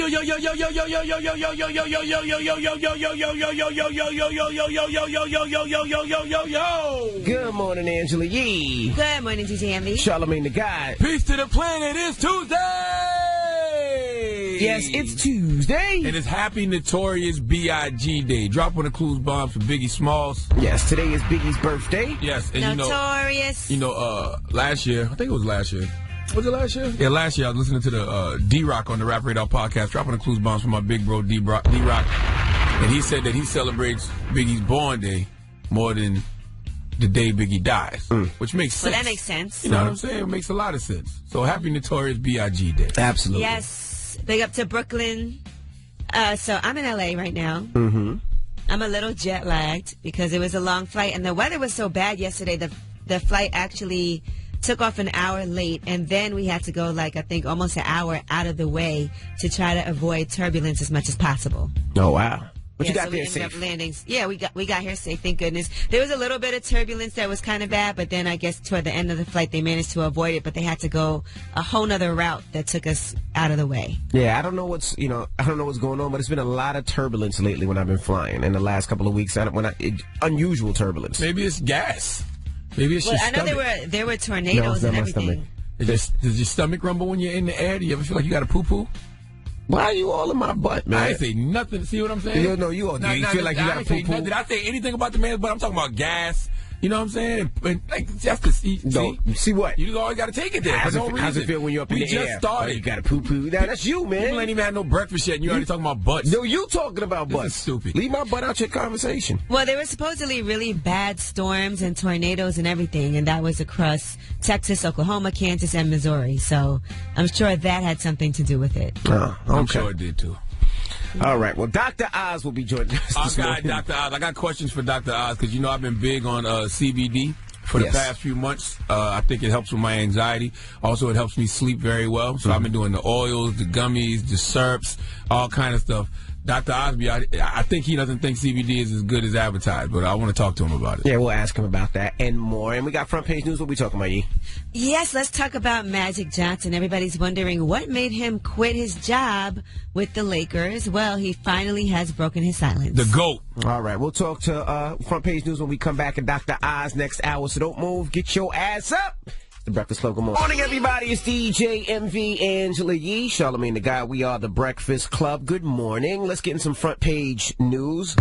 Good morning, Angela Yee. Good morning, TJMV. Charlamagne the God. Peace to the planet. It's Tuesday. Yes, it's Tuesday. And it's Happy Notorious B.I.G. Day. Drop on the clues bomb for Biggie Smalls. Yes, today is Biggie's birthday. Yes, and Notorious. Last year, I think it was last year. Was it last year? Yeah, last year I was listening to the D-Rock on the Rap Radar podcast, dropping the clues bombs for my big bro D-Rock. And he said that he celebrates Biggie's born day more than the day Biggie dies, which makes sense. Well, that makes sense. You know what I'm saying? It makes a lot of sense. So Happy Notorious B.I.G. Day. Absolutely. Yes. Big up to Brooklyn. So I'm in L.A. right now. Mm-hmm. I'm a little jet lagged because it was a long flight, and the weather was so bad yesterday. The flight actually took off an hour late, and then we had to go, I think, almost an hour out of the way to try to avoid turbulence as much as possible. Oh, wow. But you got so there we ended safe. up landing. Yeah, we got here safe, thank goodness. There was a little bit of turbulence that was kind of bad, but then I guess toward the end of the flight they managed to avoid it, but they had to go a whole nother route that took us out of the way. Yeah, I don't know what's going on, but it's been a lot of turbulence lately when I've been flying in the last couple of weeks. Unusual turbulence. Maybe it's gas. Maybe it's your I know stomach. there were tornadoes and everything. Does your stomach rumble when you're in the air? Do you ever feel like you got a poo-poo? Why are you all in my butt, man? I ain't say nothing. See what I'm saying? No, you all do. You feel like you got a poo-poo? Did I say anything about the man's butt? I'm talking about gas. You know what I'm saying? And that's the see what? You always got to take it there for no reason. How's it feel when you're up in the air? We just started. Oh, you got a poo-poo. Now, that's you, man. People ain't even had no breakfast yet, and you already talking about butts. No, you talking about butts. This is stupid. Leave my butt out your conversation. Well, there were supposedly really bad storms and tornadoes and everything, and that was across Texas, Oklahoma, Kansas, and Missouri. So I'm sure that had something to do with it. Oh, okay. I'm sure it did, too. All right. Well, Dr. Oz will be joining us this morning. Dr. Oz. I got questions for Dr. Oz because, I've been big on CBD for the past few months. I think it helps with my anxiety. Also, it helps me sleep very well. So I've been doing the oils, the gummies, the syrups, all kind of stuff. Dr. Osby, I think he doesn't think CBD is as good as advertised, but I want to talk to him about it. Yeah, we'll ask him about that and more. And we got front page news. What we talking about, Yee? Yes, let's talk about Magic Johnson. Everybody's wondering what made him quit his job with the Lakers. Well, he finally has broken his silence. The GOAT. All right, we'll talk to front page news when we come back, and Dr. Oz next hour. So don't move. Get your ass up. The Breakfast Club. Good morning, everybody. It's DJ MV, Angela Yee, Charlamagne the Guy. We are the Breakfast Club. Good morning. Let's get in some front page news.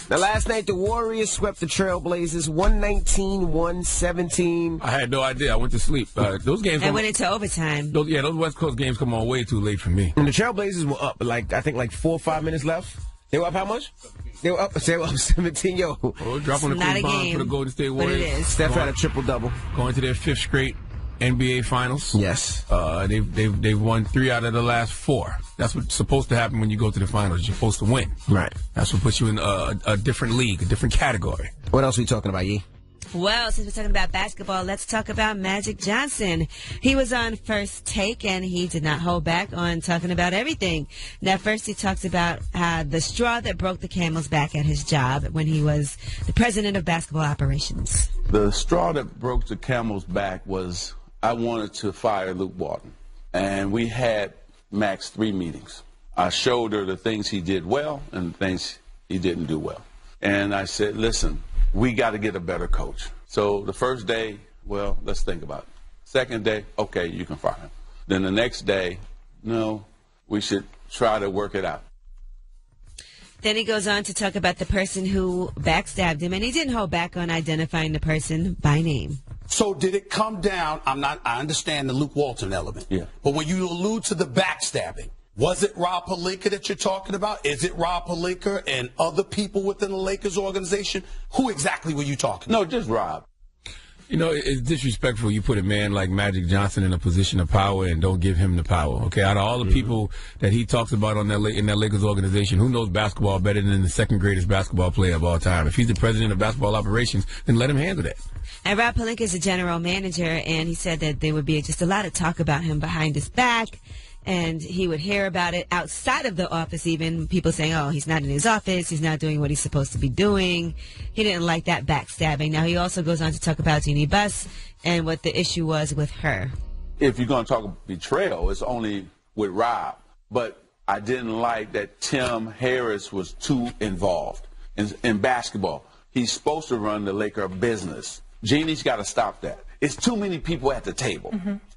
Now, last night, the Warriors swept the Trailblazers 119-117. I had no idea. I went to sleep. Those games. And went into overtime. Those West Coast games come on way too late for me. And the Trailblazers were up, I think 4 or 5 minutes left. They were up how much? They were up 17, yo. Oh, dropping the not bomb for the Golden State Warriors. But it is. Steph had a triple-double. Going to their 5th straight NBA Finals. Yes. They've won 3 out of the last 4. That's what's supposed to happen when you go to the finals. You're supposed to win. Right. That's what puts you in a different league, a different category. What else are we talking about, Yee? Well, since we're talking about basketball, let's talk about Magic Johnson. He was on First Take, and he did not hold back on talking about everything. Now, first he talks about the straw that broke the camel's back at his job when he was the president of basketball operations. The straw that broke the camel's back was I wanted to fire Luke Walton. And we had max 3 meetings. I showed her the things he did well and the things he didn't do well. And I said, listen, we got to get a better coach. So the first day, well, let's think about it. Second day, okay, you can fire him. Then the next day, no, we should try to work it out. Then he goes on to talk about the person who backstabbed him, and he didn't hold back on identifying the person by name. So did it come down, I understand the Luke Walton element. Yeah. But when you allude to the backstabbing, was it Rob Pelinka that you're talking about? Is it Rob Pelinka and other people within the Lakers organization? Who exactly were you talking about? No, just Rob. It's disrespectful. You put a man like Magic Johnson in a position of power and don't give him the power. Okay, out of all the people that he talks about in that Lakers organization, who knows basketball better than the second greatest basketball player of all time? If he's the president of basketball operations, then let him handle that. And Rob Pelinka is the general manager, and he said that there would be just a lot of talk about him behind his back. And he would hear about it outside of the office, even people saying, oh, he's not in his office, he's not doing what he's supposed to be doing. He didn't like that backstabbing. Now, he also goes on to talk about Jeannie Buss and what the issue was with her. If you're going to talk betrayal, it's only with Rob. But I didn't like that Tim Harris was too involved in basketball. He's supposed to run the Laker business. Jeannie's got to stop that. It's too many people at the table.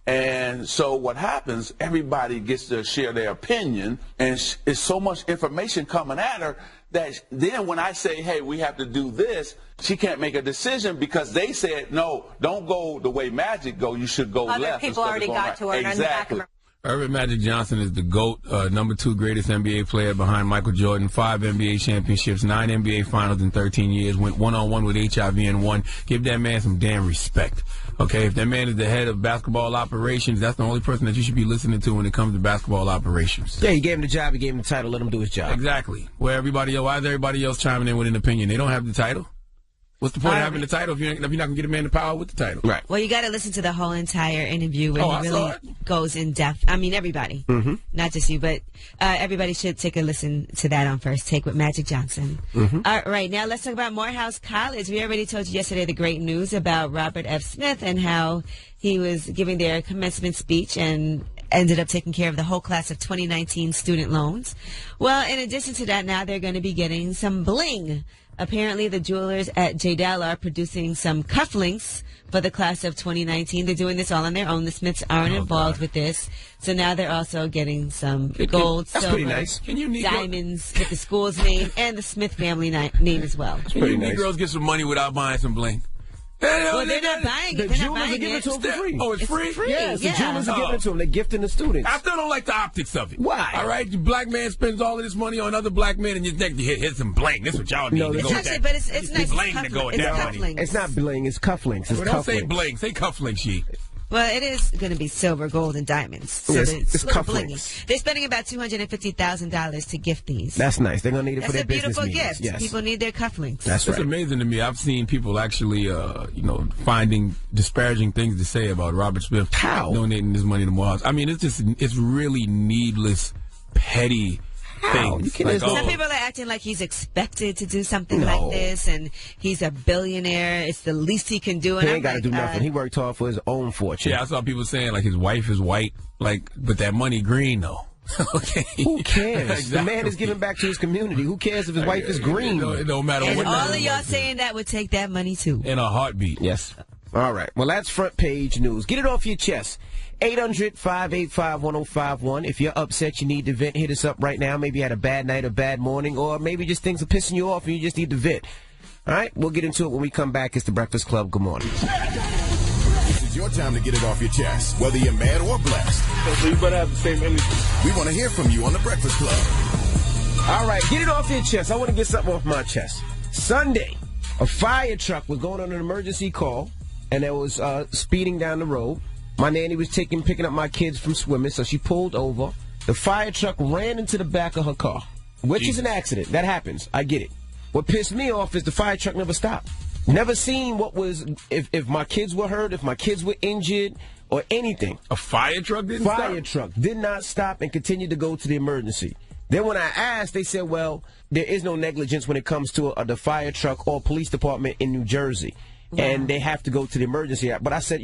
And so what happens, everybody gets to share their opinion, and it's so much information coming at her that then when I say, hey, we have to do this, she can't make a decision because they said, no, don't go the way Magic go. You should go left. Other people already got to her. Exactly. Earvin Magic Johnson is the GOAT, #2 greatest NBA player behind Michael Jordan, 5 NBA championships, 9 NBA finals in 13 years, went one-on-one with HIV and won. Give that man some damn respect. Okay, if that man is the head of basketball operations, that's the only person that you should be listening to when it comes to basketball operations. Yeah, he gave him the job, he gave him the title, let him do his job. Exactly. Why is everybody else chiming in with an opinion? They don't have the title. What's the point of having the title if you're not going to get a man the power with the title? Right. Well, you got to listen to the whole entire interview where he really goes in depth. I mean, everybody, not just you, but everybody should take a listen to that on First Take with Magic Johnson. All right, now let's talk about Morehouse College. We already told you yesterday the great news about Robert F. Smith and how he was giving their commencement speech and ended up taking care of the whole class of 2019 student loans. Well, in addition to that, now they're going to be getting some bling. Apparently, the jewelers at J-Dell are producing some cufflinks for the class of 2019. They're doing this all on their own. The Smiths aren't involved with this. So now they're also getting some gold, silver, nice. diamonds with the school's name and the Smith family name as well. Can you Negroes get some money without buying some bling? Well, they're not buying it. The jewelers are giving it to them for free. Oh, it's free? Yes, the jewelers are giving it to them. They're gifting the students. I still don't like the optics of it. Why? All right, the black man spends all of this money on other black men, and you think you hit some bling. That's what y'all need. No, to go It's with actually, that. but it's nice. Bling to go with that money. It's not bling, it's cufflinks. It's Well, don't say cufflinks. bling, say cufflinks, she. Well, it is going to be silver, gold, and diamonds. So Yes, it's it's a little cufflinks. blingy. They're spending about $250,000 to gift these. That's nice. They're going to need it for their That's a business beautiful meetings. gift. Yes. People need their cufflinks. That's It's right. amazing to me. I've seen people actually, finding disparaging things to say about Robert Smith donating this money to Morehouse. I mean, it's really needless, petty things. Some people are acting like he's expected to do something like this, and he's a billionaire. It's the least he can do. And He ain't got to do nothing. He worked hard for his own fortune. Yeah, I saw people saying like his wife is white, but that money green though. Okay. Who cares? Exactly. The man is giving back to his community. Who cares if his wife is green? It don't matter and what. all of y'all saying that would take that money too. In a heartbeat. Yes. All right. Well, that's front page news. Get it off your chest. 800-585-1051. If you're upset, you need to vent, hit us up right now. Maybe you had a bad night or bad morning, or maybe just things are pissing you off and you just need to vent. All right? We'll get into it when we come back. It's The Breakfast Club. Good morning. This is your time to get it off your chest, whether you're mad or blessed. So you better have the same energy. We want to hear from you on The Breakfast Club. All right. Get it off your chest. I want to get something off my chest. Sunday, a fire truck was going on an emergency call, and it was speeding down the road. My nanny was picking up my kids from swimming, so she pulled over. The fire truck ran into the back of her car, which is an accident. That happens. I get it. What pissed me off is the fire truck never stopped. Never seen what was, if my kids were hurt, if my kids were injured, or anything. A fire truck didn't stop? Fire truck did not stop and continued to go to the emergency. Then when I asked, they said, well, there is no negligence when it comes to the fire truck or police department in New Jersey. And they have to go to the emergency. But I said,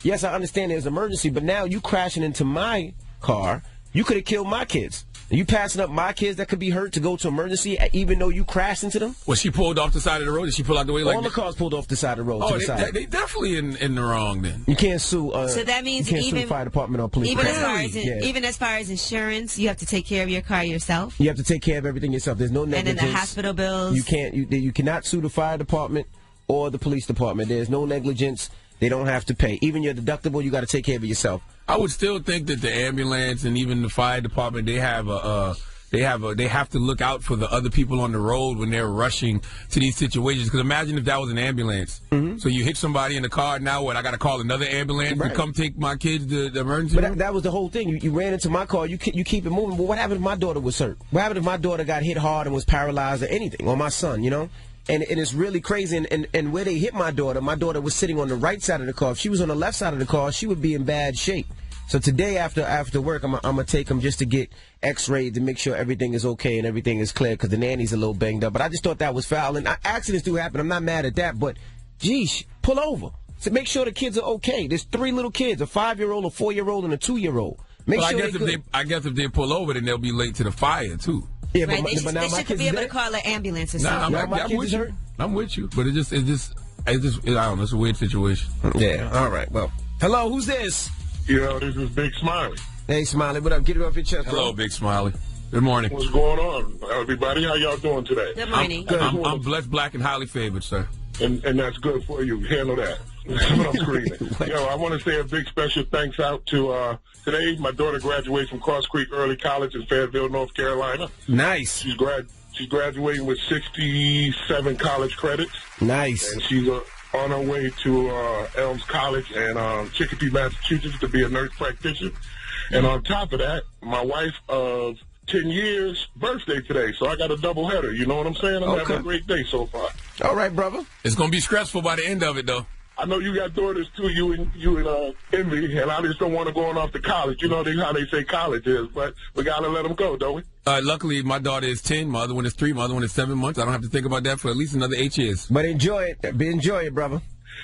yes, I understand there's an emergency, but now you crashing into my car, you could have killed my kids. You passing up my kids that could be hurt to go to emergency even though you crashed into them? Well, she pulled off the side of the road. Did she pull out the way like all the cars pulled off the side of the road. Oh, to the side. they definitely in the wrong then. You can't sue. So that means you can't even sue fire department or police. Even department. as far as insurance, you have to take care of your car yourself. You have to take care of everything yourself. There's no negligence. And then the hospital bills. You can't. You cannot sue the fire department or the police department. There's no negligence. They don't have to pay. Even your deductible, you got to take care of it yourself. I would still think that the ambulance and even the fire department, they have to look out for the other people on the road when they're rushing to these situations. Because imagine if that was an ambulance. Mm-hmm. So you hit somebody in the car. Now what? I got to call another ambulance to come take my kids to the emergency room? But that was the whole thing. You ran into my car. You keep it moving. But what happened if my daughter was hurt? What happened if my daughter got hit hard and was paralyzed or anything? Or my son, And it's really crazy. And where they hit my daughter was sitting on the right side of the car. If she was on the left side of the car, she would be in bad shape. So today after work, I'm going to take them just to get x-rayed to make sure everything is okay and everything is clear because the nanny's a little banged up. But I just thought that was foul. And accidents do happen. I'm not mad at that. But, geez, pull over. So make sure the kids are okay. There's 3 little kids, a 5-year-old, a 4-year-old, and a 2-year-old. Make Well, sure I guess if they pull over, then they'll be late to the fire too. Yeah, Right, but now they my should kids be able is to dead. call an ambulance or Nah, something. my I'm kids with is you. hurt. I'm with you, but I don't know. It's a weird situation. Yeah. All right. Well, hello. Who's this? This is Big Smiley. Hey, Smiley. What up? Get it off your chest, bro. Hello, Big Smiley. Good morning. What's going on, everybody? How y'all doing today? Good morning. I'm blessed, black, and highly favored, sir. And that's good for you. Handle that. That's what I'm screaming. I want to say a big special thanks out to today. My daughter graduates from Cross Creek Early College in Fayetteville, North Carolina. Nice. She's graduating with 67 college credits. Nice. And she's on her way to Elms College and Chicopee, Massachusetts, to be a nurse practitioner. And on top of that, my wife of 10 years birthday today, so I got a double header. You know what I'm saying? I'm having a great day so far. All right, brother. It's gonna be stressful by the end of it, though. I know you got daughters too, you and Envy, and I just don't want to go on off to college. You know how they say college is, but we gotta let them go, don't we? Luckily, my daughter is 10, my other one is 3, my other one is 7 months. I don't have to think about that for at least another 8 years. But enjoy it. Enjoy it, brother.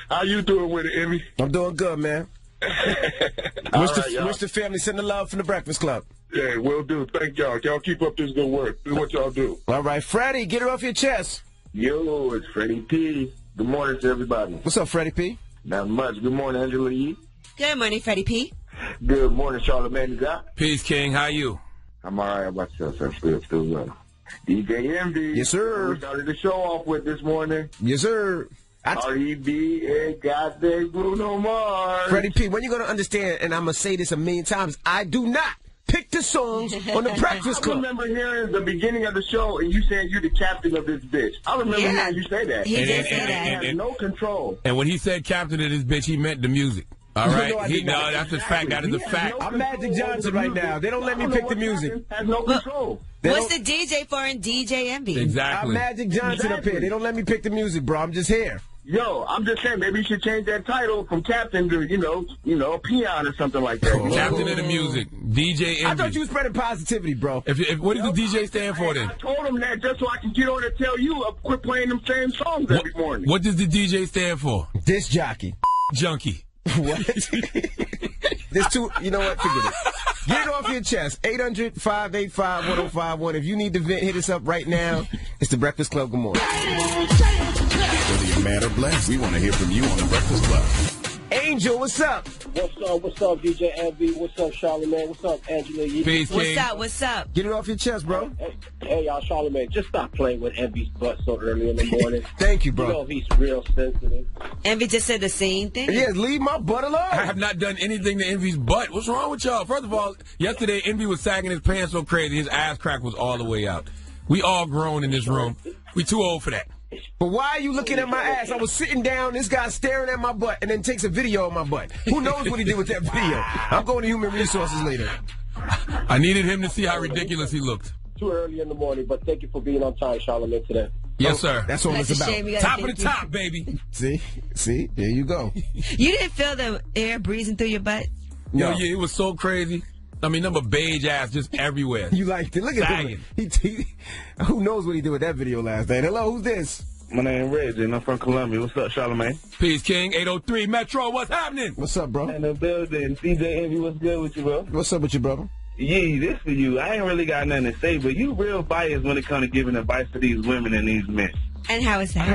How you doing with it, Envy? I'm doing good, man. Wish the family send the love from the Breakfast Club. Yeah, will do. Thank y'all. Y'all keep up this good work. Do what y'all do. All right, Freddie, get it off your chest. Yo, it's Freddie P. Good morning to everybody. What's up, Freddie P? Not much. Good morning, Angela Yee. Good morning, Freddie P. Good morning, Charlamagne the God. Peace, King. How you? I'm all right. How about yourself, sir? Still well. DJ Envy. Yes, sir. We started the show off with this morning. Yes, sir. R.E.B. and goddamn Bruno Mars. Freddie P, when you going to understand, and I'm going to say this a million times, I do not pick the songs on the Breakfast I Club. remember hearing the beginning of the show, and you saying you're the captain of this bitch. I remember hearing you say that. He did say He that. has no control. And when he said captain of this bitch, he meant the music. All right? No, I did not. That's a fact. That is a fact. I'm Magic Johnson right now. They don't let me pick the music. Has no control. What's the DJ for in DJ Envy? Exactly. I'm Magic Johnson up here. They don't let me pick the music, bro. I'm just here. Yo, I'm just saying, maybe you should change that title from captain to, peon or something like that. Captain of the music, DJ Envy. I thought you were spreading positivity, bro. What does the DJ stand for then? I told him that just so I can get on and tell you, quit playing them same songs every morning. What does the DJ stand for? Disc jockey. Junkie. What? There's two. You know what? Forget it. Get it off your chest. 800-585-1051. If you need to vent, hit us up right now. It's the Breakfast Club. Good morning. Whether you're mad or blessed, we want to hear from you on the Breakfast Club. Angel, what's up? What's up, DJ Envy? What's up, Charlamagne? What's up, Angela Yee? Peace, King. What's up? Get it off your chest, bro. Hey, y'all, Charlamagne, just stop playing with Envy's butt so early in the morning. Thank you, bro. You know he's real sensitive. Envy just said the same thing. Yeah, leave my butt alone. I have not done anything to Envy's butt. What's wrong with y'all? First of all, yesterday Envy was sagging his pants so crazy, his ass crack was all the way out. We all grown in this room. We too old for that. But why are you looking at my ass? I was sitting down, this guy staring at my butt, and then takes a video of my butt. Who knows what he did with that video? I'm going to Human Resources later. I needed him to see how ridiculous he looked. Too early in the morning, but thank you for being on time, Charlamagne, today. Yes, sir. That's what That's it's a about. shame. Top of the top, baby. See, there you go. You didn't feel the air breezing through your butt? Yo, No. yeah, it was so crazy. I mean, number beige ass just everywhere. You liked it. Look at him. Who knows what he did with that video last night? Hello, who's this? My name is Reggie, and I'm from Columbia. What's up, Charlamagne? Peace, King. 803 Metro, what's happening? What's up, bro? In the building. DJ Envy, what's good with you, bro? What's up with you, brother? Yeah, this for you. I ain't really got nothing to say, but you real biased when it comes to giving advice to these women and these men. And how is that?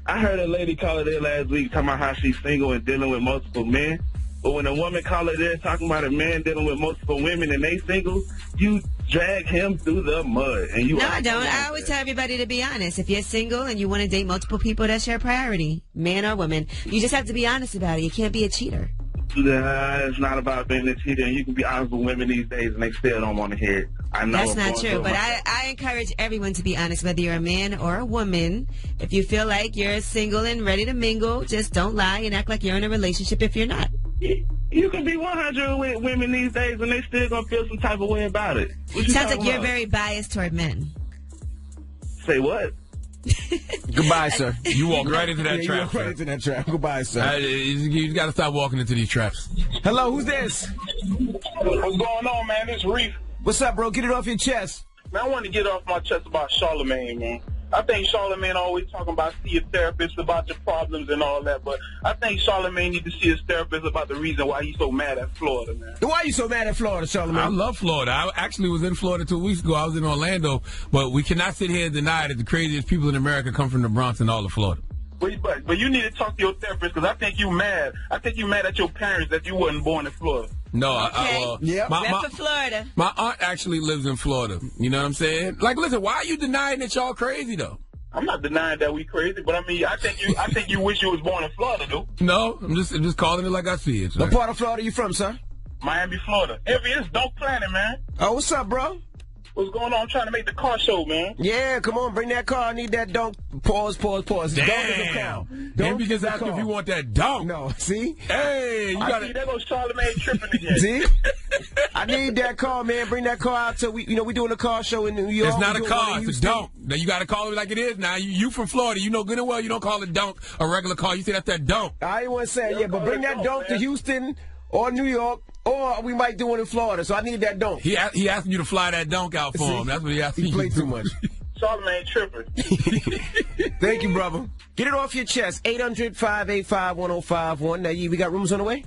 I heard a lady call her there last week talking about how she's single and dealing with multiple men. But when a woman call her there talking about a man dealing with multiple women and they single, you drag him through the mud. And you No, I don't. I always tell everybody to be honest. If you're single and you want to date multiple people, that's your priority, man or woman. You just have to be honest about it. You can't be a cheater. It's not about being a cheater. You can be honest with women these days and they still don't want to hear it. I know. That's not true, but I encourage everyone to be honest, whether you're a man or a woman. If you feel like you're single and ready to mingle, just don't lie and act like you're in a relationship if you're not. You can be 100 with women these days and they still going to feel some type of way about it. Sounds like you're very biased toward men. Say what? Goodbye, sir. You walk right into that You trap, walk right sir. into that trap. Goodbye, sir. You got to stop walking into these traps. Hello, who's this? What's going on, man? This Reef. What's up, bro? Get it off your chest. Man, I want to get off my chest about Charlamagne, man. I think Charlamagne always talking about see a therapist about your problems and all that, but I think Charlamagne need to see his therapist about the reason why he's so mad at Florida, man. Why are you so mad at Florida, Charlamagne? I love Florida. I actually was in Florida 2 weeks ago. I was in Orlando, but we cannot sit here and deny that the craziest people in America come from the Bronx and all of Florida. But you need to talk to your therapist because I think you mad. I think you mad at your parents that you wasn't born in Florida. No, Rep for Florida. My aunt actually lives in Florida. You know what I'm saying? Like, listen, why are you denying that y'all crazy though? I'm not denying that we crazy, but I mean, I think you wish you was born in Florida, though. No, I'm just calling it like I see it. Sir. What part of Florida you from, sir? Miami, Florida. It's Dunk Planet, man. Oh, what's up, bro? What's going on? I'm trying to make the car show, man. Yeah, come on, bring that car. I need that dunk. Pause. Damn. Dunk is a cow. Maybe just ask if you want that dunk. No, see? Hey, you got it. There goes Charlamagne tripping again. See? I need that car, man. Bring that car out till we doing a car show in New York. It's not a car, it's a dunk. Now you got to call it like it is. Now you from Florida, you know good and well you don't call it dunk a regular car. You say that's that dunk. I ain't want to say but bring that dunk to Houston or New York. Or we might do it in Florida, so I need that dunk. He asking you to fly that dunk out for him. That's what he asked you. He played too much. Charlamagne tripping. Thank you, brother. Get it off your chest. 800-585-1051. Now, we got rumors on the way?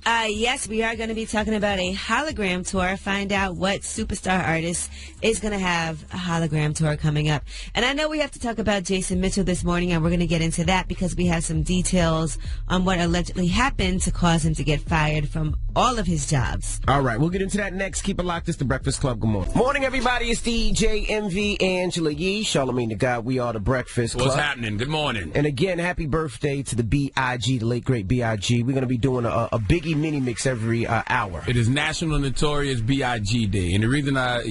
Yes, we are going to be talking about a hologram tour. Find out what superstar artist is going to have a hologram tour coming up. And I know we have to talk about Jason Mitchell this morning, and we're going to get into that because we have some details on what allegedly happened to cause him to get fired from all of his jobs. All right, we'll get into that next. Keep it locked. It's The Breakfast Club. Good morning. Morning, everybody. It's DJ MV, Angela Yee, Charlamagne the God. We are The Breakfast Club. What's happening? Good morning. And again, happy birthday to the B.I.G., the late, great B.I.G. We're going to be doing a Biggie mini mix every hour. It is National Notorious B.I.G. Day. And the reason I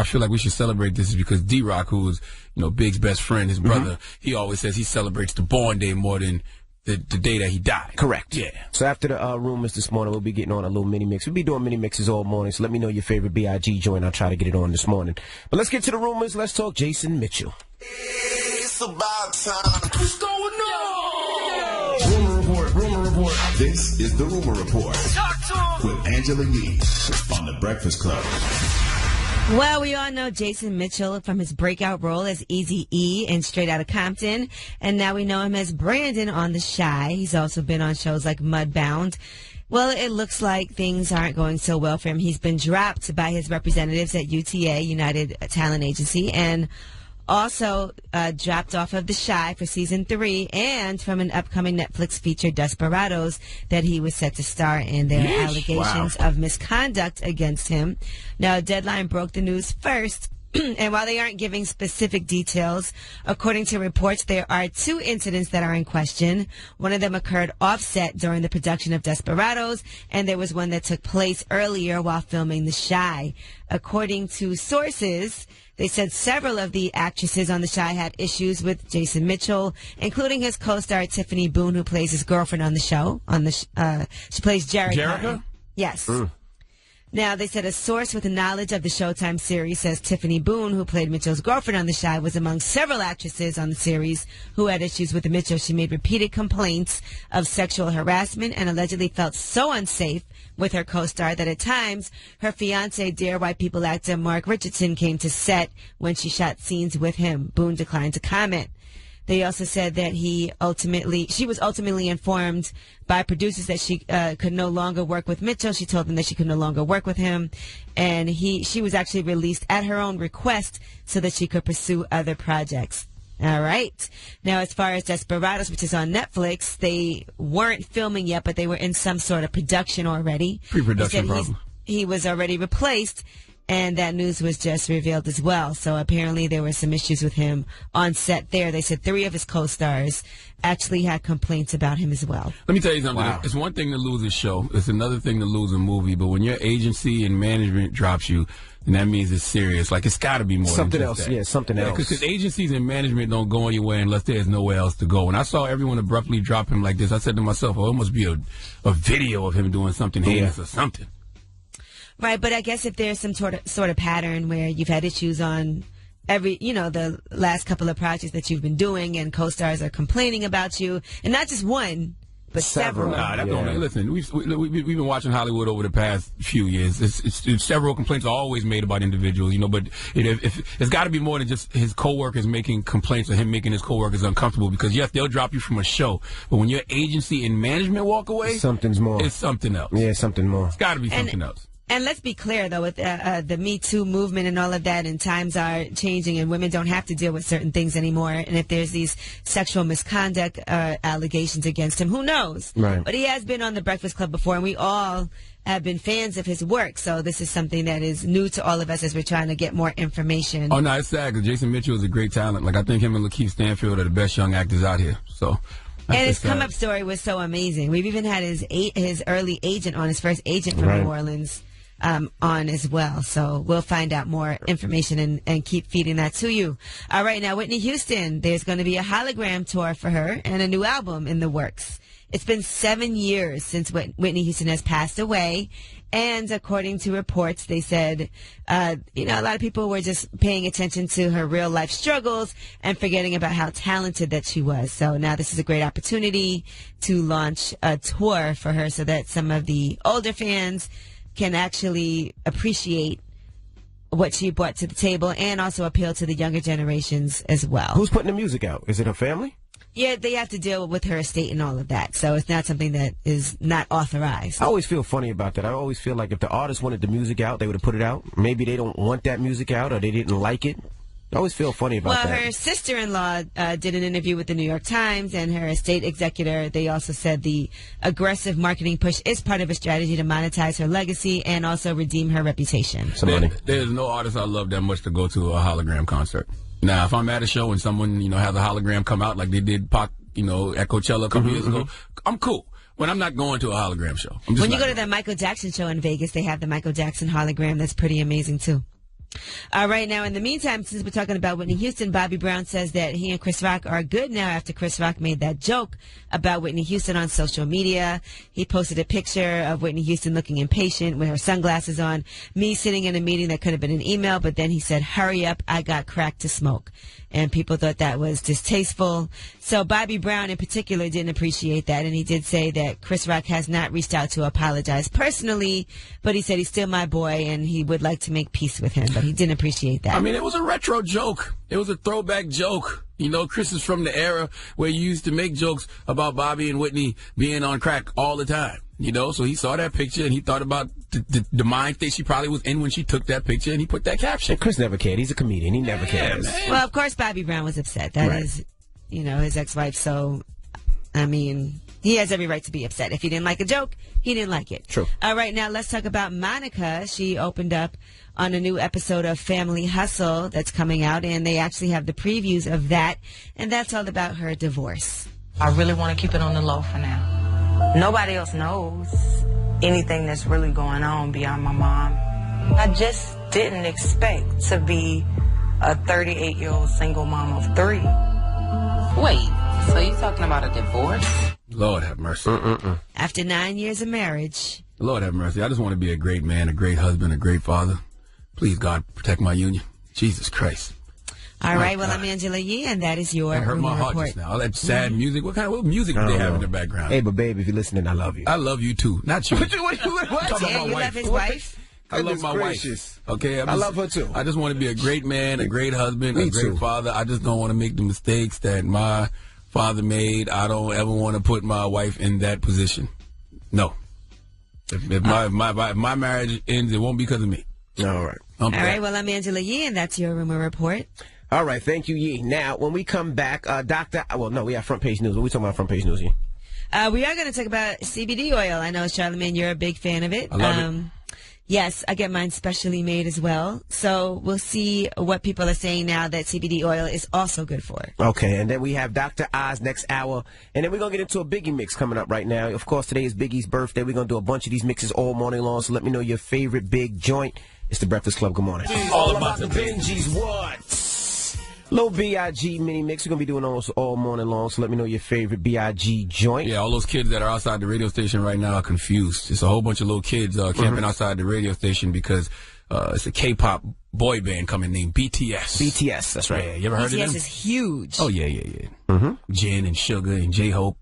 feel like we should celebrate this is because D-Rock, who is, Big's best friend, his brother, he always says he celebrates the born day more than the day that he died. Correct. Yeah. So after the rumors this morning, we'll be getting on a little mini mix. We'll be doing mini mixes all morning, so let me know your favorite B.I.G. joint. I'll try to get it on this morning. But let's get to the rumors. Let's talk Jason Mitchell. It's about time. What's going on? Rumor report. This is the Rumor Report. Talk to him. With Angela Yee on The Breakfast Club. Well, we all know Jason Mitchell from his breakout role as Eazy-E in Straight Outta Compton, and now we know him as Brandon on The Chi. He's also been on shows like Mudbound. Well, it looks like things aren't going so well for him. He's been dropped by his representatives at UTA, United Talent Agency, and also dropped off of The Chi for season 3 and from an upcoming Netflix feature, Desperados, that he was set to star in. There are allegations of misconduct against him. Now, Deadline broke the news first. And while they aren't giving specific details, according to reports, there are 2 incidents that are in question. One of them occurred offset during the production of Desperados, and there was one that took place earlier while filming The Chi. According to sources, they said several of the actresses on The Chi had issues with Jason Mitchell, including his co-star Tiffany Boone, who plays his girlfriend on the show. She plays Jerica. Yes. Now, they said a source with knowledge of the Showtime series says Tiffany Boone, who played Mitchell's girlfriend on The Chi, was among several actresses on the series who had issues with Mitchell. She made repeated complaints of sexual harassment and allegedly felt so unsafe with her co-star that at times her fiance, Dear White People actor Mark Richardson, came to set when she shot scenes with him. Boone declined to comment. They also said that she was ultimately informed by producers that she could no longer work with Mitchell. She told them that she could no longer work with him, and she was actually released at her own request so that she could pursue other projects. All right. Now, as far as Desperados, which is on Netflix, they weren't filming yet, but they were in some sort of production already. Pre-production problem. He was already replaced. And that news was just revealed as well. So apparently there were some issues with him on set there. They said 3 of his co-stars actually had complaints about him as well. Let me tell you something. Wow. It's one thing to lose a show. It's another thing to lose a movie. But when your agency and management drops you, then that means it's serious. Like, it's got to be more something than just else. that. Yeah, something else. Because agencies and management don't go anywhere unless there's nowhere else to go. When I saw everyone abruptly drop him like this, I said to myself, oh, it must be a video of him doing something heinous or something. Right, but I guess if there's some sort of pattern where you've had issues on the last couple of projects that you've been doing and co-stars are complaining about you, and not just one, but several. Nah, that's only, listen, we've been watching Hollywood over the past few years. It's several complaints are always made about individuals, but if it's got to be more than just his coworkers making complaints or him making his coworkers uncomfortable, because yes, they'll drop you from a show, but when your agency and management walk away, something's more. It's something else. Yeah, something more. It's got to be something else. And let's be clear, though, with the Me Too movement and all of that, and times are changing, and women don't have to deal with certain things anymore. And if there's these sexual misconduct allegations against him, who knows? Right. But he has been on The Breakfast Club before, and we all have been fans of his work. So this is something that is new to all of us as we're trying to get more information. Oh, no, it's sad because Jason Mitchell is a great talent. Like, I think him and Lakeith Stanfield are the best young actors out here. So. And his come-up story was so amazing. We've even had his early agent on, his first agent from New Orleans, on as well. So we'll find out more information and keep feeding that to you. All right, now Whitney Houston, there's going to be a hologram tour for her and a new album in the works. It's been 7 years since Whitney Houston has passed away. And according to reports, they said, a lot of people were just paying attention to her real life struggles and forgetting about how talented that she was. So now this is a great opportunity to launch a tour for her so that some of the older fans can actually appreciate what she brought to the table and also appeal to the younger generations as well. Who's putting the music out? Is it her family? Yeah, they have to deal with her estate and all of that. So it's not something that is not authorized. I always feel funny about that. I always feel like if the artist wanted the music out, they would have put it out. Maybe they don't want that music out or they didn't like it. I always feel funny about that. Well, her sister-in-law did an interview with the New York Times, and her estate executor, they also said the aggressive marketing push is part of a strategy to monetize her legacy and also redeem her reputation. There's no artist I love that much to go to a hologram concert. Now, if I'm at a show and someone, has a hologram come out like they did Pac, at Coachella a couple years ago, I'm cool. But I'm not going to a hologram show. When you go to the Michael Jackson show in Vegas, they have the Michael Jackson hologram. That's pretty amazing, too. All right, now, in the meantime, since we're talking about Whitney Houston, Bobby Brown says that he and Chris Rock are good now after Chris Rock made that joke about Whitney Houston on social media. He posted a picture of Whitney Houston looking impatient with her sunglasses on, me sitting in a meeting that could have been an email, but then he said, "Hurry up, I got crack to smoke." And people thought that was distasteful. So Bobby Brown in particular didn't appreciate that, and he did say that Chris Rock has not reached out to apologize personally, but he said he's still my boy and he would like to make peace with him, but he didn't appreciate that. I mean, it was a retro joke. It was a throwback joke. Chris is from the era where you used to make jokes about Bobby and Whitney being on crack all the time. So he saw that picture and he thought about the mind state she probably was in when she took that picture, and he put that caption. Chris never cared. He's a comedian. He never cares. Man. Well, of course, Bobby Brown was upset. That is, his ex-wife. So, I mean, he has every right to be upset. If he didn't like a joke, he didn't like it. True. All right, now let's talk about Monica. She opened up on a new episode of Family Hustle that's coming out, and they actually have the previews of that, and that's all about her divorce. I really want to keep it on the low for now. Nobody else knows anything that's really going on beyond my mom. I just didn't expect to be a 38-year-old single mom of 3. Wait, so you talking about a divorce? Lord have mercy. After 9 years of marriage. Lord have mercy. I just want to be a great man, a great husband, a great father. Please, God, protect my union. Jesus Christ. All right, well, I'm Angela Yee, and that is your That hurt my heart report. just now. All that sad music. What music do they have in the background? Hey, but babe, if you're listening, I love you. I love you too. Not you. What? Yeah, you love his wife? I love my gracious. wife. Okay, I love her too. I just want to be a great man, a great husband, a great father. I just don't want to make the mistakes that my father made. I don't ever want to put my wife in that position. No. If my marriage ends, it won't be because of me. All right. All right, well, I'm Angela Yee, and that's your rumor report. All right, thank you, Yee. Now, when we come back, we have front page news. What are we talking about front page news here? We are going to talk about CBD oil. I know, Charlamagne, you're a big fan of it. I love it. Yes, I get mine specially made as well. So we'll see what people are saying now that CBD oil is also good for. Okay, and then we have Dr. Oz next hour. And then we're going to get into a Biggie mix coming up right now. Of course, today is Biggie's birthday. We're going to do a bunch of these mixes all morning long. So let me know your favorite big joint. It's The Breakfast Club. Good morning. All about the Benjis. What? Little B.I.G. mini mix. We're going to be doing those all morning long, so let me know your favorite B.I.G. joint. Yeah, all those kids that are outside the radio station right now are confused. It's a whole bunch of little kids camping outside the radio station because it's a K-pop boy band coming named BTS. BTS, that's right. Yeah, you ever heard of them? BTS is huge. Oh, yeah. Jin and Suga and J-Hope.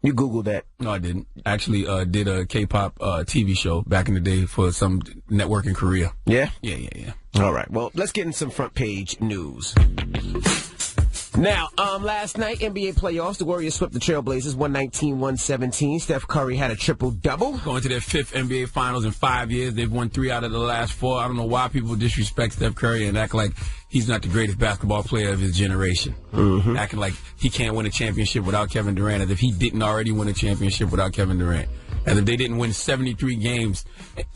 You Googled that. No, I didn't. Actually, did a K-pop TV show back in the day for some network in Korea. Yeah? Yeah. All right. Well, let's get in some front page news. Now, last night, NBA playoffs, the Warriors swept the Trailblazers 119-117. Steph Curry had a triple-double. Going to their 5th NBA Finals in 5 years. They've won 3 out of the last 4. I don't know why people disrespect Steph Curry and act like he's not the greatest basketball player of his generation. Mm-hmm. Acting like he can't win a championship without Kevin Durant, as if he didn't already win a championship without Kevin Durant. As if they didn't win 73 games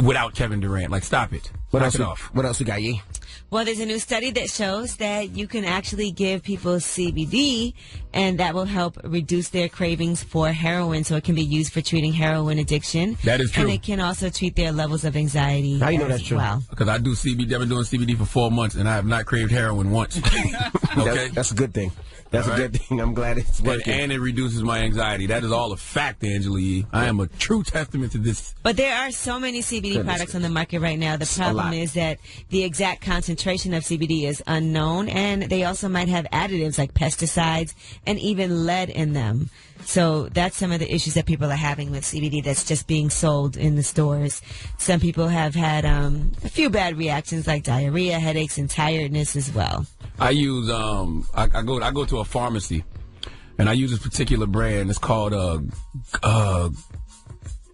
without Kevin Durant. Like, stop it. Knock it off. What else we got, Yee? Well, there's a new study that shows that you can actually give people CBD, and that will help reduce their cravings for heroin, so it can be used for treating heroin addiction. That is true. And it can also treat their levels of anxiety. How you know that's true? Well. Because I do CBD. I've been doing CBD for 4 months, and I have not craved heroin once. Okay? That's a good thing. That's all a good thing. I'm glad it's working. And it reduces my anxiety. That is all a fact, Angela Yee. I am a true testament to this. But there are so many CBD products on the market right now. The problem is that the exact concentration of CBD is unknown, and they also might have additives like pesticides and even lead in them. So that's some of the issues that people are having with CBD that's just being sold in the stores. Some people have had a few bad reactions like diarrhea, headaches, and tiredness as well. I use I go to a pharmacy, and I use this particular brand. It's called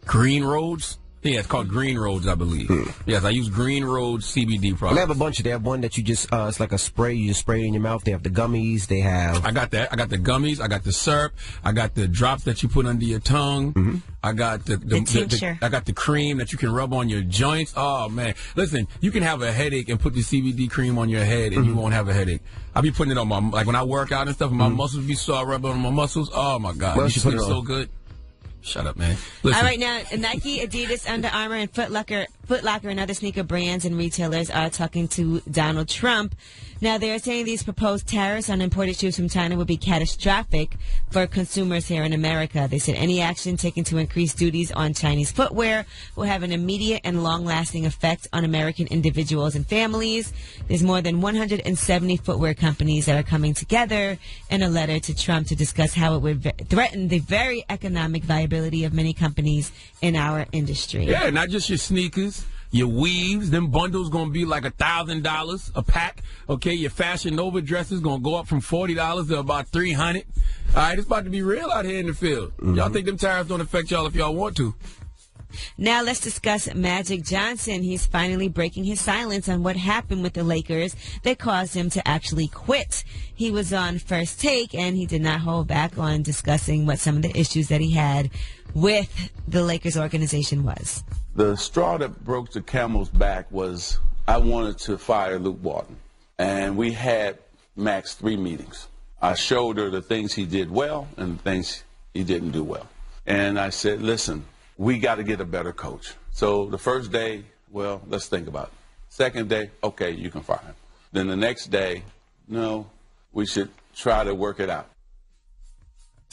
Green Roads. Yeah, it's called Green Roads, I believe. Yes, I use Green Roads CBD products. Well, they have a bunch of. They have one that you just it's like a spray. You just spray it in your mouth. They have the gummies. They have. I got that. I got the gummies. I got the syrup. I got the drops that you put under your tongue. Mm-hmm. I got the tincture. I got the cream that you can rub on your joints. Oh man, listen, you can have a headache and put the CBD cream on your head, and you won't have a headache. I be putting it on my when I work out and stuff, and my muscles be sore. I rub it on my muscles. Oh my god, Well, you sleep so good. Shut up, man. Listen. All right, now, Nike, Adidas, Under Armour, and Foot Locker, and other sneaker brands and retailers are talking to Donald Trump. Now, they're saying these proposed tariffs on imported shoes from China would be catastrophic for consumers here in America. They said any action taken to increase duties on Chinese footwear will have an immediate and long-lasting effect on American individuals and families. There's more than 170 footwear companies that are coming together in a letter to Trump to discuss how it would threaten the very economic viability of many companies in our industry. Yeah, not just your sneakers, your weaves. Them bundles going to be like $1,000 a pack. Okay, your Fashion Nova dresses going to go up from $40 to about $300. All right, it's about to be real out here in the field. Y'all think them tariffs don't affect y'all if y'all want to? Now let's discuss Magic Johnson. He's finally breaking his silence on what happened with the Lakers that caused him to actually quit. He was on First Take, and he did not hold back on discussing what some of the issues that he had with the Lakers organization was. The straw that broke the camel's back was I wanted to fire Luke Walton. And we had max 3 meetings. I showed her the things he did well and the things he didn't do well. And I said, listen, we got to get a better coach. So the first day, well, let's think about it. Second day, okay, you can fire him. Then the next day, no, we should try to work it out.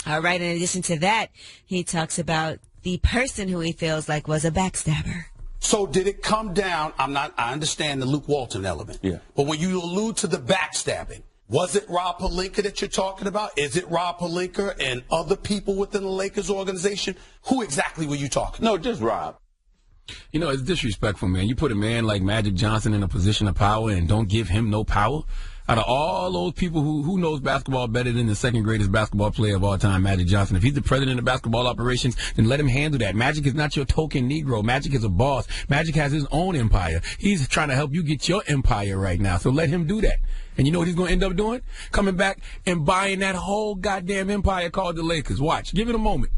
All right, in addition to that, he talks about the person who he feels like was a backstabber. So did it come down, I understand the Luke Walton element. Yeah. But when you allude to the backstabbing, was it Rob Pelinka that you're talking about? Is it Rob Pelinka and other people within the Lakers organization? Who exactly were you talking about? No, just Rob. You know, it's disrespectful, man. You put a man like Magic Johnson in a position of power and don't give him no power. Out of all those people who knows basketball better than the second greatest basketball player of all time, Magic Johnson, if he's the president of basketball operations, then let him handle that. Magic is not your token Negro. Magic is a boss. Magic has his own empire. He's trying to help you get your empire right now, so let him do that. And you know what he's going to end up doing? Coming back and buying that whole goddamn empire called the Lakers. Watch. Give it a moment.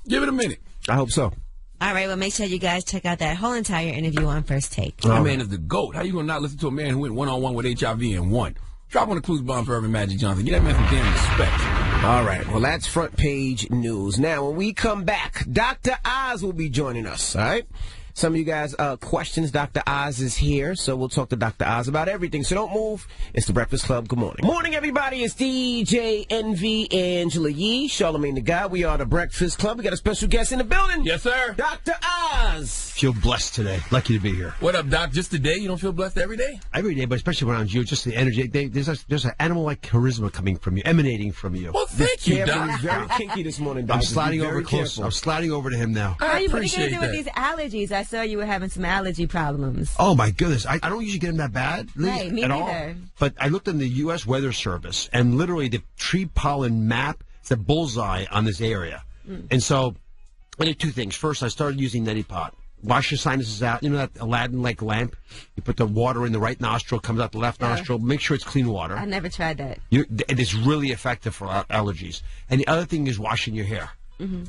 Give it a minute. I hope so. All right, well, make sure you guys check out that whole entire interview on First Take. That man is the GOAT. How you going to not listen to a man who went one-on-one with HIV and won? Drop on the clues bomb for Urban Magic Johnson. Get that man some damn respect. All right. Well, that's front page news. Now, when we come back, Dr. Oz will be joining us. All right. some of you guys questions. Dr. Oz is here, so we'll talk to Dr. Oz about everything. So don't move. It's the Breakfast Club. Good morning. Morning, everybody. It's DJ Envy, Angela Yee, Charlamagne the Guy. We are the Breakfast Club. We got a special guest in the building. Yes, sir. Dr. Oz. Feel blessed today. Lucky to be here. What up, Doc? Just today? You don't feel blessed every day? Every day, but especially around you. Just the energy. There's an animal-like charisma coming from you, emanating from you. Well, thank you, Doc. He's very kinky this morning, Doc. I'm sliding over close. I'm sliding over to him now. How are you going to appreciate do with these allergies? I saw you were having some allergy problems. Oh, my goodness. I don't usually get them that bad. Right, me at neither. All. But I looked in the U.S. Weather Service, and literally the tree pollen map, it's a bullseye on this area. And so I did two things. First, I started using Neti Pot. Wash your sinuses out. You know that Aladdin-like lamp? You put the water in the right nostril, comes out the left nostril. Make sure it's clean water. I never tried that. It is really effective for allergies. And the other thing is washing your hair.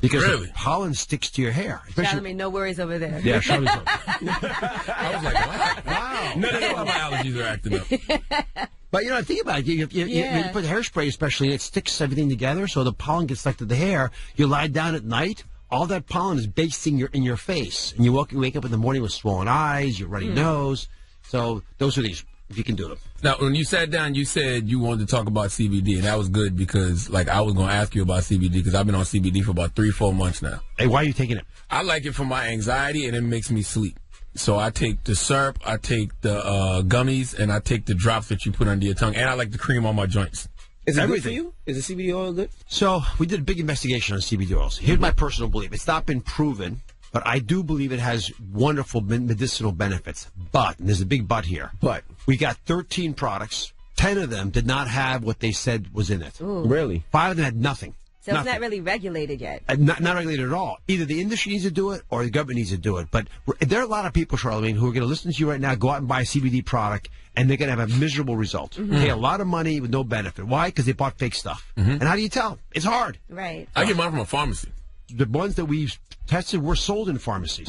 Because the pollen sticks to your hair. Charlamagne, no worries over there. Yeah, Charlamagne. I was like, wow. None of my allergies are acting up. But, think about it. You put hairspray, especially, and it sticks everything together, so the pollen gets stuck to the hair. You lie down at night, all that pollen is basting in your face. And you wake up in the morning with swollen eyes, your runny nose. So those are these, if you can do them. Now, when you sat down, you said you wanted to talk about CBD, and that was good because, I was going to ask you about CBD because I've been on CBD for about 3-4 months now. Hey, why are you taking it? I like it for my anxiety, and it makes me sleep. So I take the syrup, I take the gummies, and I take the drops that you put under your tongue, and I like the cream on my joints. Is it good for you? Is the CBD oil good? So we did a big investigation on CBD oils. Here's my personal belief. It's not been proven, but I do believe it has wonderful medicinal benefits. But, and there's a big but here. But we got 13 products. 10 of them did not have what they said was in it. Ooh. Really? 5 of them had nothing. So it's not really regulated yet. Not regulated at all. Either the industry needs to do it or the government needs to do it. But there are a lot of people, Charlamagne, who are going to listen to you right now, go out and buy a CBD product, and they're going to have a miserable result. Pay a lot of money with no benefit. Why? Because they bought fake stuff. And how do you tell? It's hard. Right. I get mine from a pharmacy. The ones that we've tested were sold in pharmacies.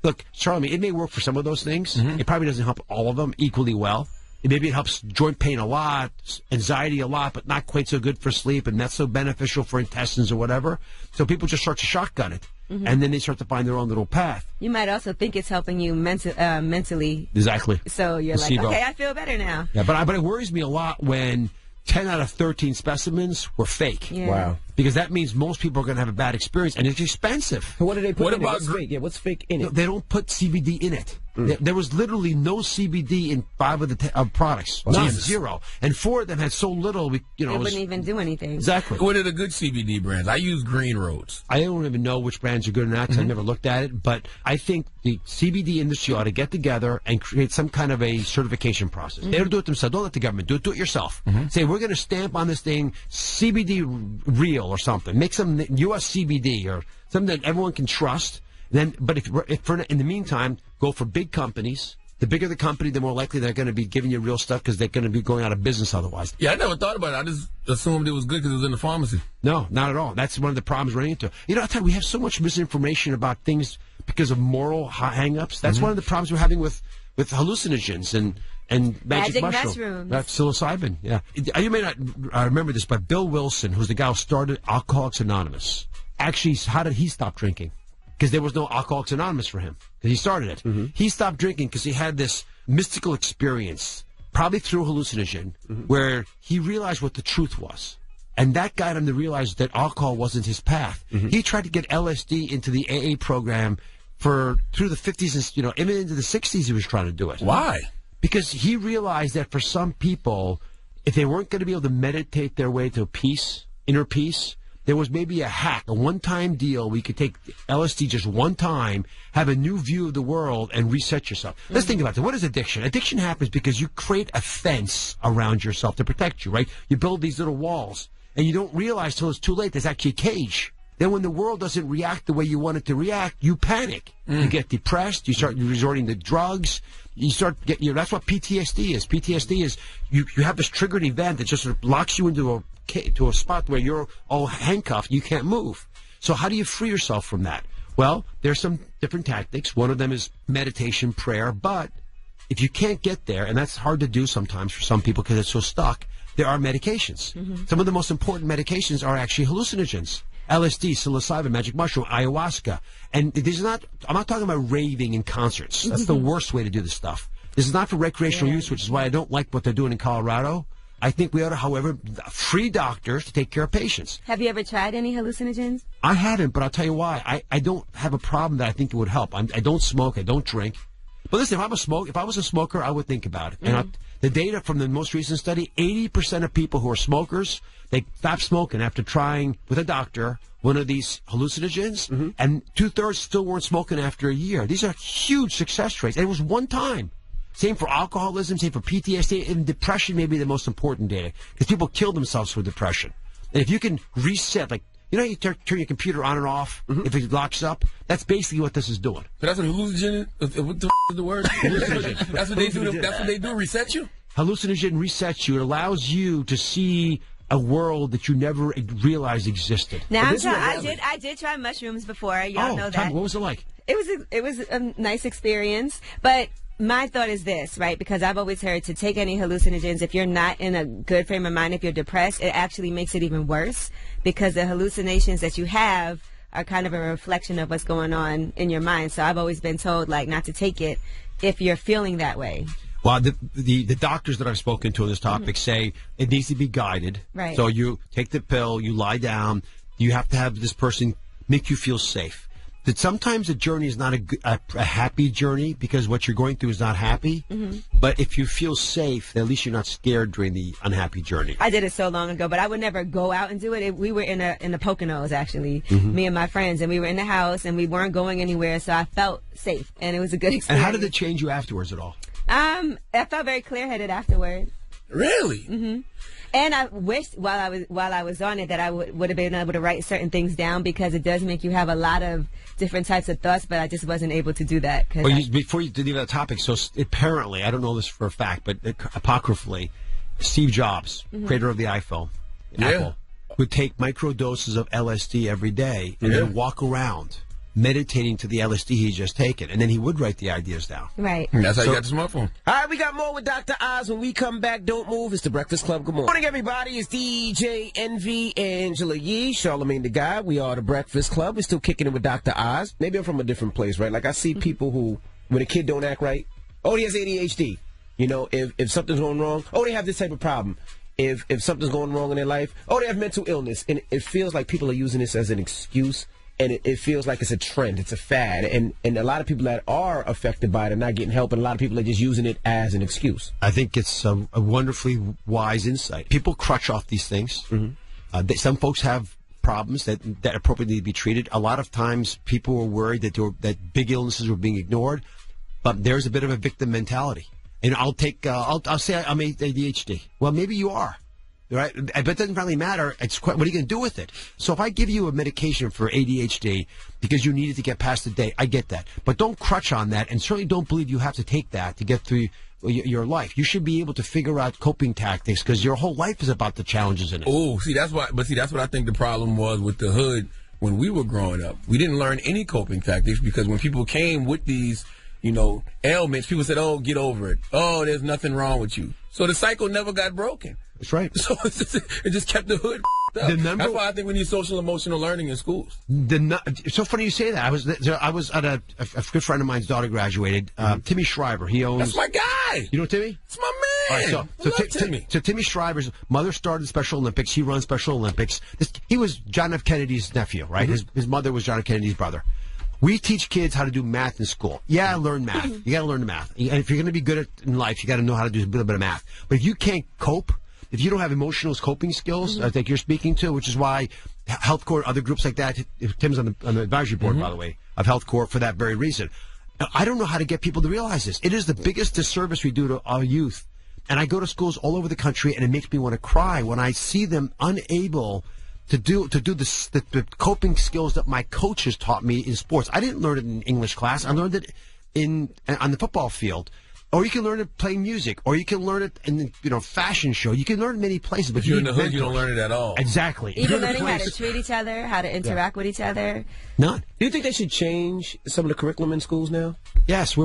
Look, Charlamagne, it may work for some of those things. It probably doesn't help all of them equally well. Maybe it helps joint pain a lot, anxiety a lot, but not quite so good for sleep and not so beneficial for intestines or whatever. So people just start to shotgun it, and then they start to find their own little path. You might also think it's helping you mentally. Exactly. So you're like, okay, I feel better now. Yeah, but it worries me a lot when 10 out of 13 specimens were fake. Yeah. Wow. Because that means most people are going to have a bad experience, and it's expensive. So what do they put in it? What's fake? Yeah, what's fake in it? They don't put CBD in it. There was literally no CBD in 5 of the products. None, 0. And 4 of them had so little, it wouldn't even do anything. Exactly. What are the good CBD brands? I use Green Roads. I don't even know which brands are good or not because I've never looked at it. But I think the CBD industry ought to get together and create some kind of a certification process. They don't do it themselves. Don't let the government do it. Do it yourself. Say, we're going to stamp on this thing CBD real or something. Make some U.S. CBD or something that everyone can trust. But if in the meantime, go for big companies. The bigger the company, the more likely they're going to be giving you real stuff because they're going to be going out of business otherwise. Yeah, I never thought about it. I just assumed it was good because it was in the pharmacy. No, not at all. That's one of the problems we're running into. I'll tell you, we have so much misinformation about things because of moral hang-ups. That's one of the problems we're having with hallucinogens and magic mushrooms. That's psilocybin, yeah. You may not remember this, but Bill Wilson, who's the guy who started Alcoholics Anonymous, actually, how did he stop drinking? Because there was no Alcoholics Anonymous for him. Because he started it. He stopped drinking because he had this mystical experience, probably through hallucinogen, where he realized what the truth was. And that got him to realize that alcohol wasn't his path. He tried to get LSD into the AA program through the 50s and, even into the 60s he was trying to do it. Why? Because he realized that for some people, if they weren't going to be able to meditate their way to peace, inner peace, there was maybe a hack, a one-time deal where you could take LSD just one time, have a new view of the world, and reset yourself. Let's think about it. What is addiction? Addiction happens because you create a fence around yourself to protect you, right? You build these little walls, and you don't realize till it's too late there's actually a cage. Then when the world doesn't react the way you want it to react, you panic. You get depressed. You start resorting to drugs. You start that's what PTSD is. PTSD is you have this triggered event that just sort of locks you into a spot where you're all handcuffed. You can't move. So how do you free yourself from that? Well, there's some different tactics. One of them is meditation, prayer. But if you can't get there, and that's hard to do sometimes for some people because it's so stuck, there are medications. Some of the most important medications are actually hallucinogens. LSD, psilocybin, magic mushroom, ayahuasca. And I'm not talking about raving in concerts. That's the worst way to do this stuff. This is not for recreational use, which is why I don't like what they're doing in Colorado. I think we ought to, however, free doctors to take care of patients. Have you ever tried any hallucinogens? I haven't, but I'll tell you why. I don't have a problem that I think it would help. I don't smoke. I don't drink. But listen, if I was a smoker, I would think about it. And the data from the most recent study, 80% of people who are smokers, they stop smoking after trying with a doctor one of these hallucinogens, and 2/3 still weren't smoking after a year. These are huge success rates. And it was one time. Same for alcoholism, same for PTSD, and depression may be the most important data, because people kill themselves for depression. And if you can reset, like, you know, you turn your computer on and off if it locks up. That's basically what this is doing. But that's what hallucinogen. What the is the word? That's what they do. That's what they do. Reset you. Hallucinogen resets you. It allows you to see a world that you never realized existed. Now I did try mushrooms before. Y'all know that. What was it like? It was a nice experience, but. My thought is this, right? Because I've always heard to take any hallucinogens, if you're not in a good frame of mind, if you're depressed, it actually makes it even worse, because the hallucinations that you have are kind of a reflection of what's going on in your mind. So I've always been told, like, not to take it if you're feeling that way. Well, the doctors that I've spoken to on this topic say it needs to be guided. Right. So you take the pill, you lie down, you have to have this person make you feel safe. That sometimes the journey is not a happy journey, because what you're going through is not happy. But if you feel safe, at least you're not scared during the unhappy journey. I did it so long ago, but I would never go out and do it. We were in the Poconos, actually, me and my friends, and we were in the house, and we weren't going anywhere, so I felt safe, and it was a good experience. And how did it change you afterwards at all? I felt very clear-headed afterward. Really? And I wished while I was on it that I would have been able to write certain things down, because it does make you have a lot of different types of thoughts, but I just wasn't able to do that. Before you leave that topic, so apparently, I don't know this for a fact, but apocryphally, Steve Jobs, creator of the iPhone, Apple, would take micro doses of LSD every day and then walk around meditating to the LSD he just taken, and then he would write the ideas down. Right. And that's how you got the smartphone. All right, we got more with Dr. Oz when we come back. Don't move. It's the Breakfast Club. Good morning, everybody. It's DJ Envy, Angela Yee, Charlamagne the Guy. We are the Breakfast Club. We're still kicking it with Dr. Oz. Maybe I'm from a different place, right? Like, I see people who, when a kid don't act right, oh, he has ADHD. You know, if something's going wrong, oh, they have this type of problem. If something's going wrong in their life, oh, they have mental illness. And it feels like people are using this as an excuse. And it feels like it's a trend, it's a fad, and a lot of people that are affected by it are not getting help, and a lot of people are just using it as an excuse. I think it's a wonderfully wise insight. People crutch off these things. Some folks have problems that appropriately need to be treated. A lot of times people were worried that big illnesses were being ignored, but there's a bit of a victim mentality. And I'll say I'm ADHD. Well, maybe you are. Right, but it doesn't really matter. What are you going to do with it? So if I give you a medication for ADHD because you needed to get past the day, I get that. But don't crutch on that, and certainly don't believe you have to take that to get through your life. You should be able to figure out coping tactics, because your whole life is about the challenges in it. Oh, that's what I think the problem was with the hood when we were growing up. We didn't learn any coping tactics, because when people came with these, ailments, people said, "Oh, get over it. Oh, there's nothing wrong with you." So the cycle never got broken. That's right. So it just kept the hood up. That's why I think we need social emotional learning in schools. It's so funny you say that. I was at a good friend of mine's daughter graduated. Timmy Schreiber. He owns. That's my guy. You know Timmy? It's my man. All right, Timmy. So Timmy Schreiber's mother started Special Olympics. He runs Special Olympics. He was John F. Kennedy's nephew, right? His mother was John F. Kennedy's brother. We teach kids how to do math in school. Yeah, learn math. You got to learn the math. And if you're going to be good in life, you got to know how to do a little bit of math. But if you can't cope, if you don't have emotional coping skills, I think you're speaking to, which is why Health Corps, other groups like that, Tim's on the advisory board, by the way, of Health Corps for that very reason. I don't know how to get people to realize this. It is the biggest disservice we do to our youth. And I go to schools all over the country, and it makes me want to cry when I see them unable to do the coping skills that my coaches taught me in sports. I didn't learn it in English class. I learned it on the football field. Or you can learn it playing music, or you can learn it in fashion show. You can learn it many places, but if you're in the hood, you don't learn it at all. Exactly. Even learning how to treat each other, how to interact with each other. None. Do you think they should change some of the curriculum in schools now? Yes,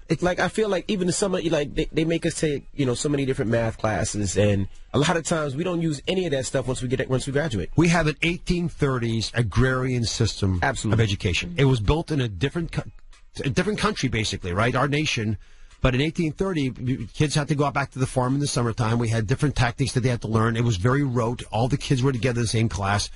It's like I feel like even some of they make us take so many different math classes, and a lot of times we don't use any of that stuff once we graduate. We have an 1830s agrarian system of education. It was built in a different country, basically, right? Our nation. But in 1830, kids had to go out back to the farm in the summertime. We had different tactics that they had to learn. It was very rote. All the kids were together in the same class.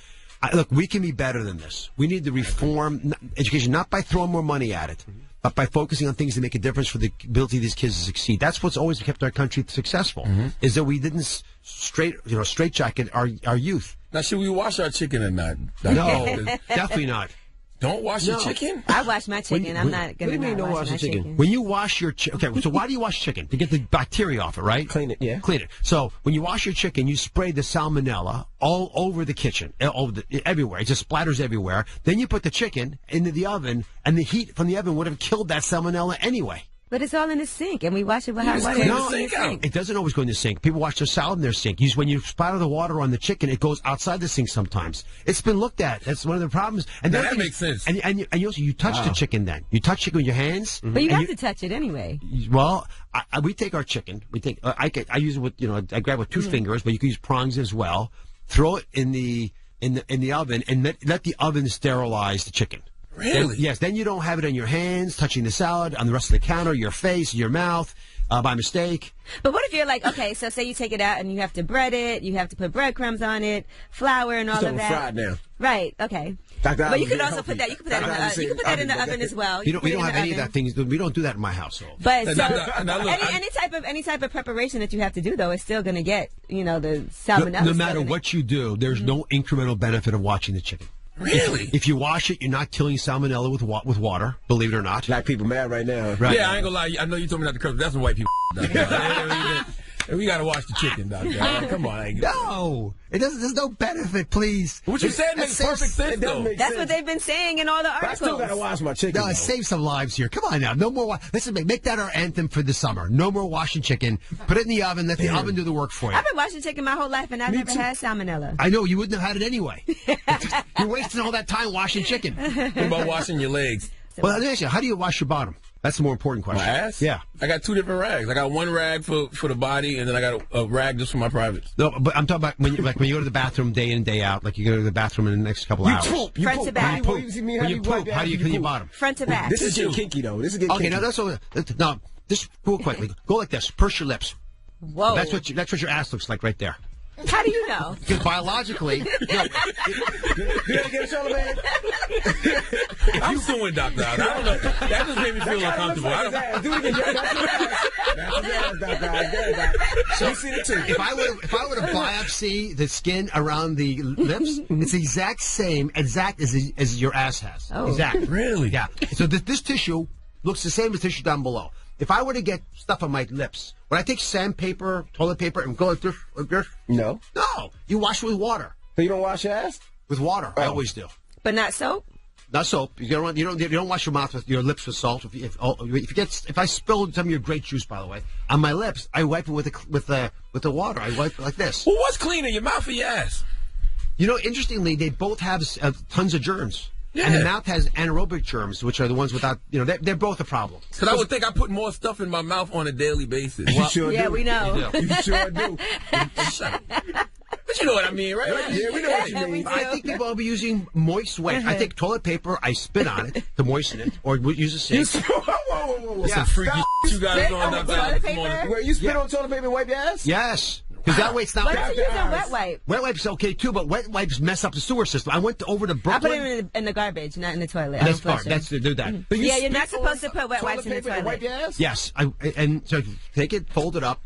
Look, we can be better than this. We need to reform education, not by throwing more money at it, but by focusing on things that make a difference for the ability of these kids to succeed. That's what's always kept our country successful, is that we didn't straitjacket our youth. Now, should we wash our chicken or not? No, definitely not. Don't wash your chicken? I wash my chicken. I'm not going to not wash my chicken. When you wash your chicken, okay, so why do you wash chicken? To get the bacteria off it, right? Clean it, yeah. Clean it. So when you wash your chicken, you spray the salmonella all over the kitchen, everywhere. It just splatters everywhere. Then you put the chicken into the oven, and the heat from the oven would have killed that salmonella anyway. But it's all in the sink, and we wash it with hot water. No, it doesn't always go in the sink. People wash their salad in their sink. When you splatter the water on the chicken, it goes outside the sink sometimes. It's been looked at. That's one of the problems. And that makes sense. And you also touch the chicken then. You touch chicken with your hands. But you have to touch it anyway. Well, we take our chicken. I use it with I grab it with two fingers, but you can use prongs as well. Throw it in the oven and let the oven sterilize the chicken. Really? Yes. Then you don't have it on your hands, touching the salad, on the rest of the counter, your face, your mouth, by mistake. But what if you're like, okay, so say you take it out and you have to bread it, you have to put breadcrumbs on it, flour and all of that. Fried now. Right. Okay. But you could also put that. You could put that in the we oven as well. We don't have any of that things. We don't do that in my household. But any type of preparation that you have to do though is still going to get the salmonella. No matter what you do, there's no incremental benefit of watching the chicken. Really? If you wash it, you're not killing salmonella with water, believe it or not. Black people mad right now. Right. Yeah, I ain't gonna lie. I know you told me not to curse, but that's some white people. We gotta wash the chicken, Doctor. Come on. No, there's no benefit, please. What you said makes perfect sense, though. That's what they've been saying in all the articles. But I still gotta wash my chicken. No, save some lives here. Come on now, no more. Listen, make that our anthem for the summer. No more washing chicken. Put it in the oven. Let the oven do the work for you. I've been washing chicken my whole life, and I've never had salmonella. I know you wouldn't have had it anyway. You're wasting all that time washing chicken. What about washing your legs? Well, let me ask you, how do you wash your bottom? That's the more important question. My ass? Yeah. I got two different rags. I got one rag for the body, and then I got a rag just for my privates. No, but I'm talking about when you go to the bathroom day in and day out, like you go to the bathroom in the next couple hours. Front to back. When you poop, how do you clean your bottom? Front to back. This is getting kinky, though. This is getting kinky. Okay, now just real quickly. Go like this. Purse your lips. Whoa. That's what your ass looks like right there. How do you know? Because biologically, I'm suing Dr. Oz. I don't know. That just made me feel uncomfortable. If I were to biopsy the skin around the lips, it's the exact same as your ass has. Oh. Exactly. Really? Yeah. So this tissue looks the same as tissue down below. If I were to get stuff on my lips, would I take sandpaper, toilet paper, and go like this? No. No. You wash it with water. So you don't wash your ass? With water. I always do. But not soap? Not soap. You don't wash your mouth with your lips with salt. If I spilled some of your grape juice, by the way, on my lips, I wipe it with the water. I wipe it like this. Well, what's cleaner, your mouth or your ass? Interestingly, they both have tons of germs. Yeah. And the mouth has anaerobic germs, which are the ones without, they're both a problem. Because I would think I put more stuff in my mouth on a daily basis. You sure do. Yeah, we know. You sure do. Shut up. But you know what I mean, right? Yeah, we know what you mean. I think people will be using moist wet. I take toilet paper, I spit on it to moisten it, or use a sink. Whoa. Some freaky you got going on this morning. Where you spit on toilet paper and wipe your ass? Yes. Because that way it's not. Why don't you use a wet wipe? Wet wipes okay too, but wet wipes mess up the sewer system. I went over to Brooklyn. I put it in the garbage, not in the toilet. That's smart. That's to do that. Yeah, you're not supposed to put wet wipes in the toilet. Wipe your ass? Yes, and so take it, fold it up,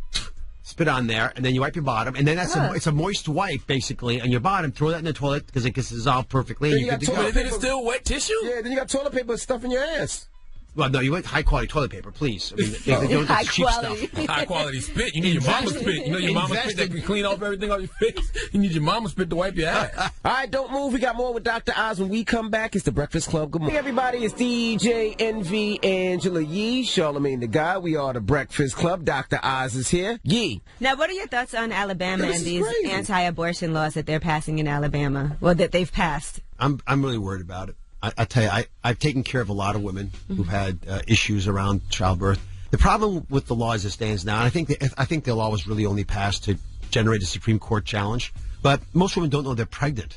spit on there, and then you wipe your bottom, and then it's a moist wipe basically on your bottom. Throw that in the toilet because it gets dissolved perfectly, and you're good to go. Then it's still wet tissue. Yeah, then you got toilet paper stuff in your ass. Well, no, you want high quality toilet paper, please. I mean, they don't high cheap quality stuff. High quality spit. You need your mama's spit. You know your mama's spit that can clean off everything off your face. You need your mama's spit to wipe your ass. All right, don't move. We got more with Dr. Oz when we come back. It's the Breakfast Club. Good morning, everybody. It's DJ NV, Angela Yee, Charlamagne the Guy. We are the Breakfast Club. Dr. Oz is here. Yee. Now, what are your thoughts on Alabama and these anti-abortion laws that they're passing in Alabama? Well, that they've passed. I'm really worried about it. I tell you, I've taken care of a lot of women who've had issues around childbirth. The problem with the law as it stands now, and I think the law was really only passed to generate a Supreme Court challenge, but most women don't know they're pregnant.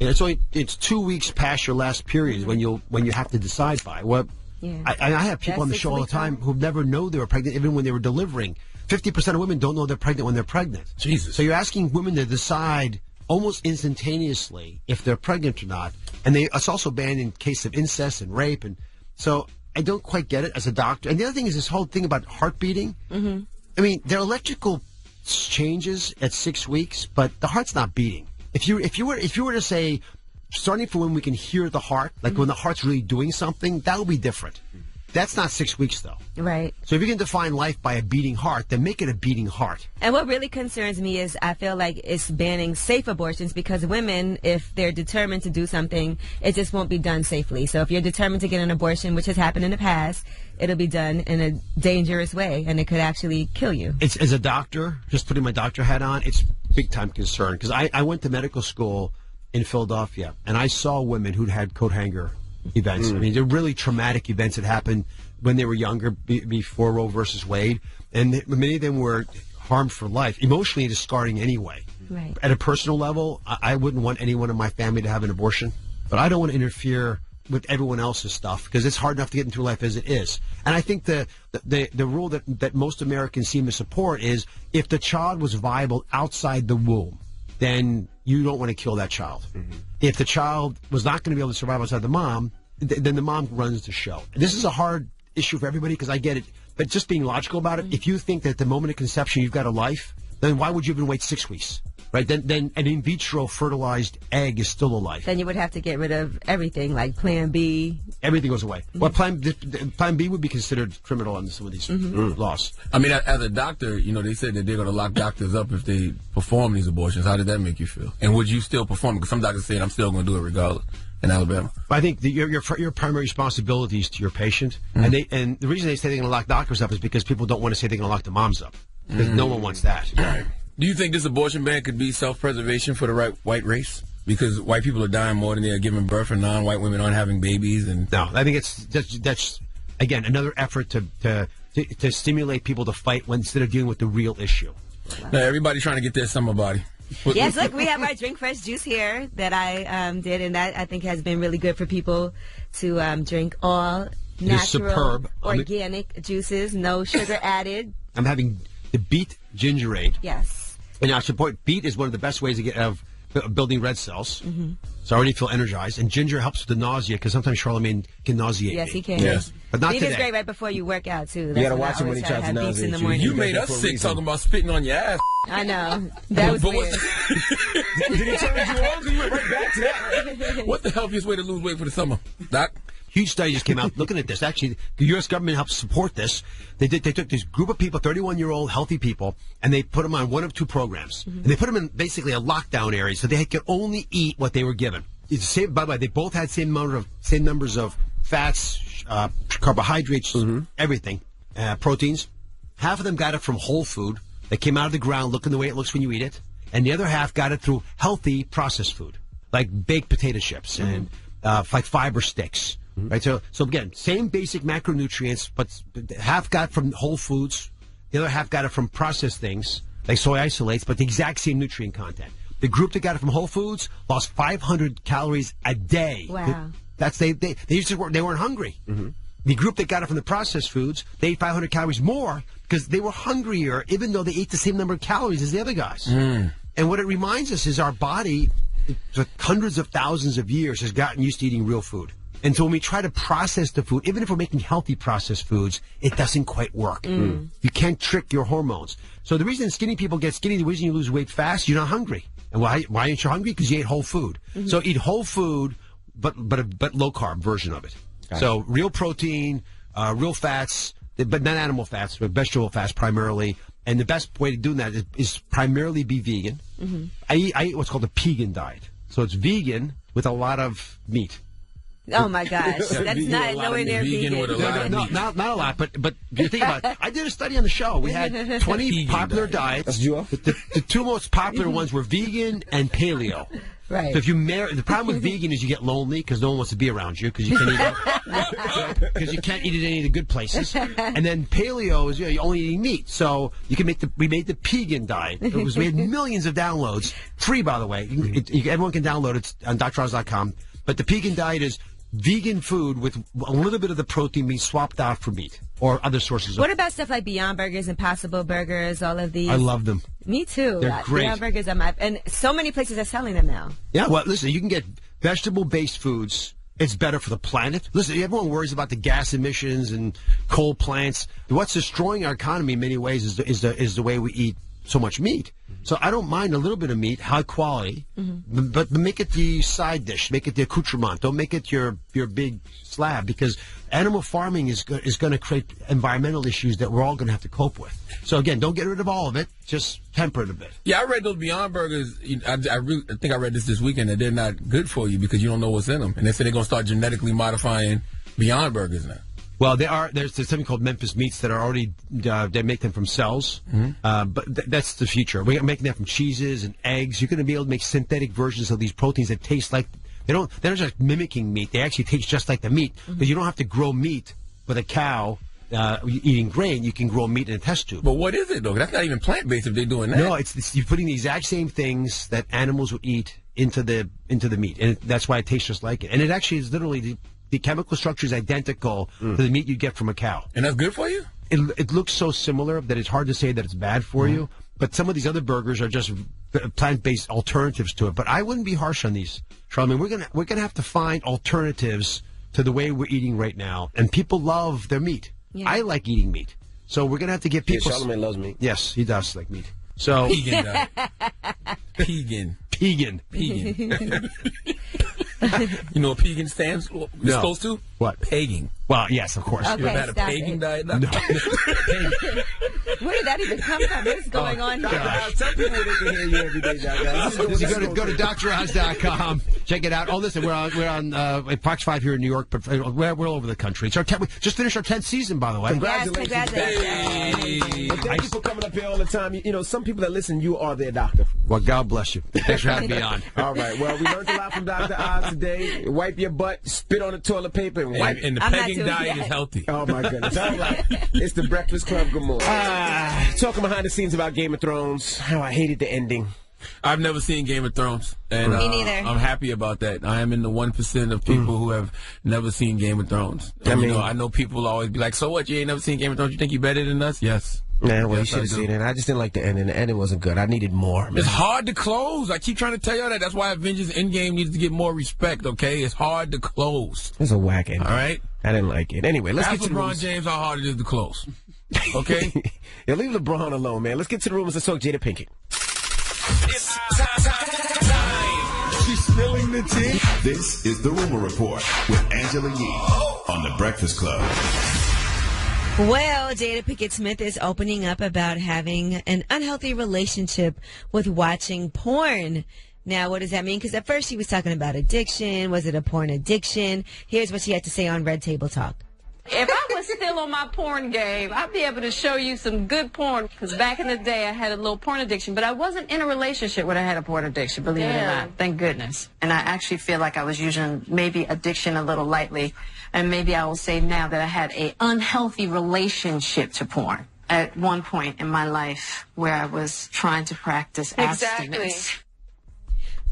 And it's 2 weeks past your last period when you have to decide by. Well, I have people on the show all the time who never know they were pregnant, even when they were delivering. 50% of women don't know they're pregnant when they're pregnant. Jesus. So you're asking women to decide almost instantaneously if they're pregnant or not. And it's also banned in case of incest and rape. And so I don't quite get it as a doctor. And the other thing is this whole thing about heart beating. Mm-hmm. I mean, there are electrical changes at 6 weeks, but the heart's not beating. If you were to say, starting from when we can hear the heart, like when the heart's really doing something, that would be different. That's not 6 weeks, though. Right. So if you can define life by a beating heart, then make it a beating heart. And what really concerns me is I feel like it's banning safe abortions because women, if they're determined to do something, it just won't be done safely. So if you're determined to get an abortion, which has happened in the past, it'll be done in a dangerous way, and it could actually kill you. It's, as a doctor, just putting my doctor hat on, it's big-time concern. Because I went to medical school in Philadelphia, and I saw women who'd had coat hanger events. I mean, they're really traumatic events that happened when they were younger, before Roe versus Wade, and many of them were harmed for life, emotionally discarding anyway. Right. At a personal level, I wouldn't want anyone in my family to have an abortion, but I don't want to interfere with everyone else's stuff because it's hard enough to get into life as it is. And I think the rule that most Americans seem to support is if the child was viable outside the womb, then you don't want to kill that child. Mm-hmm. If the child was not going to be able to survive outside the mom, then the mom runs the show. This is a hard issue for everybody because I get it, but just being logical about it, if you think that at the moment of conception you've got a life, then why would you even wait 6 weeks? Right? Then an in vitro fertilized egg is still a life. Then you would have to get rid of everything, like Plan B. Everything goes away. Well, Plan B would be considered criminal under some of these laws. I mean, as a doctor, they said that they're going to lock doctors up if they perform these abortions. How did that make you feel? And would you still perform? Because some doctors said, I'm still going to do it regardless in Alabama. I think your primary responsibility is to your patient. Mm-hmm. And the reason they say they're going to lock doctors up is because people don't want to say they're going to lock the moms up. Because no one wants that. Right. Do you think this abortion ban could be self-preservation for the white race? Because white people are dying more than they are giving birth, and non-white women aren't having babies. And no, I think that's again another effort to stimulate people to fight instead of dealing with the real issue. Now everybody's trying to get their summer body. Yes, look, we have our Drink Fresh juice here that I did, and that I think has been really good for people to drink all natural, organic juices, no sugar added. I'm having the beet gingerade. Yes. And I should point, beet is one of the best ways to get of building red cells. Mm-hmm. So I already feel energized. And ginger helps with the nausea because sometimes Charlemagne can nauseate Yes, me. he can. Yes. But not beet today. is great right before you work out, too. You got to watch him when he tries to nauseate you. You made us sick talking about spitting on your ass. I know. That was weird. Did he turn you on? You went right back to that. What's the healthiest way to lose weight for the summer, Doc? Huge study just came out looking at this. Actually, the U.S. government helped support this. They took this group of people, 31-year-old healthy people, and they put them on one of two programs. Mm-hmm. And they put them in basically a lockdown area, so they could only eat what they were given. It's the same, by the way, they both had same numbers of fats, carbohydrates, everything, proteins. Half of them got it from whole food that came out of the ground, looking the way it looks when you eat it, and the other half got it through healthy processed food, like baked potato chips and like fiber sticks. Right, so again, same basic macronutrients, but half got from whole foods, the other half got it from processed things like soy isolates, but the exact same nutrient content. The group that got it from whole foods lost 500 calories a day. Wow, they used to work, they weren't hungry. Mm-hmm. The group that got it from the processed foods, they ate 500 calories more because they were hungrier, even though they ate the same number of calories as the other guys. And what it reminds us is our body, for hundreds of thousands of years, has gotten used to eating real food. And so when we try to process the food, even if we're making healthy processed foods, it doesn't quite work. You can't trick your hormones. So the reason skinny people get skinny, the reason you lose weight fast, you're not hungry. And why aren't you hungry? Because you ate whole food. So eat whole food, but low carb version of it. So real protein, real fats, but not animal fats, but vegetable fats primarily. And the best way to do that is primarily be vegan. I eat what's called a pegan diet. So it's vegan with a lot of meat. Oh my gosh, that's not nowhere near vegan. No, not a lot, but you think about it. I did a study on the show. We had 20 popular diets. The two most popular ones were vegan and paleo. Right. So if you marry, the problem with vegan is you get lonely because no one wants to be around you because you can't eat because you can't eat at any of the good places. And then paleo is you're only eating meat. So you can we made the Pegan diet. We had millions of downloads, free by the way. Everyone can download it on DrOz.com. But the Pegan diet is vegan food with a little bit of the protein being swapped out for meat or other sources. What about stuff like Beyond Burgers, Impossible Burgers, all of these? I love them. Me too. They're great. Beyond Burgers are and so many places are selling them now. Yeah, well, listen, you can get vegetable-based foods. It's better for the planet. Listen, everyone worries about the gas emissions and coal plants. What's destroying our economy in many ways is the way we eat so much meat. So I don't mind a little bit of meat, high quality, but make it the side dish, make it the accoutrement. Don't make it your big slab because animal farming is going to create environmental issues that we're all going to have to cope with. So again, don't get rid of all of it, just temper it a bit. Yeah, I read those Beyond Burgers. I think I read this weekend that they're not good for you because you don't know what's in them, and they said they're going to start genetically modifying Beyond Burgers now. Well, there's something called Memphis Meats that are already, they make them from cells, but that's the future. We're making them from cheeses and eggs. You're going to be able to make synthetic versions of these proteins that taste like, they're not just mimicking meat. They actually taste just like the meat, but you don't have to grow meat with a cow eating grain. You can grow meat in a test tube. But what is it, though? That's not even plant-based if they're doing that. No, you're putting the exact same things that animals would eat into the meat, and that's why it tastes just like it. And it actually is literally the chemical structure is identical to the meat you get from a cow. And that's good for you? It looks so similar that it's hard to say that it's bad for you. But some of these other burgers are just plant-based alternatives to it. But I wouldn't be harsh on these, Charlamagne. We're gonna have to find alternatives to the way we're eating right now. And people love their meat. Yeah. I like eating meat. So we're gonna have to get people. Yeah, Charlamagne loves meat. Yes, he does like meat. So Pegan. You know what Pegan is supposed to? What? Pegging. Well, yes, of course. Okay, you ever had a Pegan diet? No. Where did that even come from? What is going on here? Tell people they can hear you every day, guys. Go to DrOz.com. Check it out. Oh, listen, we're on Fox 5 here in New York, but we're all over the country. It's we just finished our 10th season, by the way. Congratulations. Hey. Well, thank you for coming up here all the time. You know, some people that listen, you are their doctor. Well, God bless you. Thanks for having me on. All right. Well, we learned a lot from Dr. Oz today. Wipe your butt, spit on the toilet paper, and wipe. And the pegging diet is healthy. Oh, my goodness. All right. It's the Breakfast Club. Good morning. Talking behind the scenes about Game of Thrones, how I hated the ending. I've never seen Game of Thrones, and Me neither. I'm happy about that. I am in the 1% of people who have never seen Game of Thrones. And, I know people always be like, so what, you ain't never seen Game of Thrones? You think you're better than us? Yes. Nah, well, yes, you should have seen it. I just didn't like the ending. The ending wasn't good. I needed more, man. It's hard to close. I keep trying to tell y'all that. That's why Avengers Endgame needs to get more respect, okay? It's hard to close. It's a whack ending. All right? I didn't like it. Anyway, let's get to LeBron James how hard it is to close. Okay? Yeah, leave LeBron alone, man. Let's get to the rumors. Let's talk Jada Pinkett. It's time. She's spilling the tea. This is the Rumor Report with Angela Yee on The Breakfast Club. Well, Jada Pinkett Smith is opening up about having an unhealthy relationship with watching porn. Now, what does that mean? Because at first she was talking about addiction. Was it a porn addiction? Here's what she had to say on Red Table Talk. If I was still on my porn game, I'd be able to show you some good porn. Because back in the day, I had a little porn addiction. But I wasn't in a relationship when I had a porn addiction, believe it or not. Thank goodness. And I actually feel like I was using maybe addiction a little lightly. And maybe I will say now that I had an unhealthy relationship to porn at one point in my life where I was trying to practice abstinence.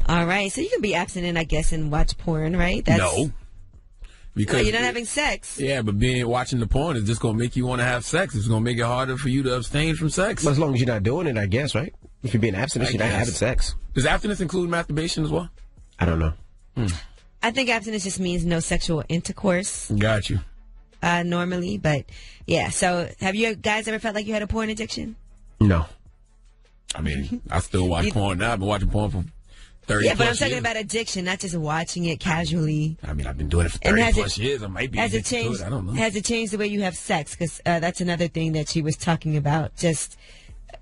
All right. So you can be abstinent, I guess, and watch porn, right? No. Because you're not having sex. Yeah, but watching the porn is just going to make you want to have sex. It's going to make it harder for you to abstain from sex. Well, as long as you're not doing it, I guess, right? If you're being abstinent, you're not having sex. Does abstinence include masturbation as well? I don't know. I think abstinence just means no sexual intercourse. Got you. Normally, but yeah. So have you guys ever felt like you had a porn addiction? No. I mean, I still watch porn now. I've been watching porn for 30 Yeah, but I'm talking years. about addiction, not just watching it casually. I mean, I've been doing it for 30 plus years. I might be addicted to it. I don't know. Has it changed the way you have sex? Because that's another thing that she was talking about. Just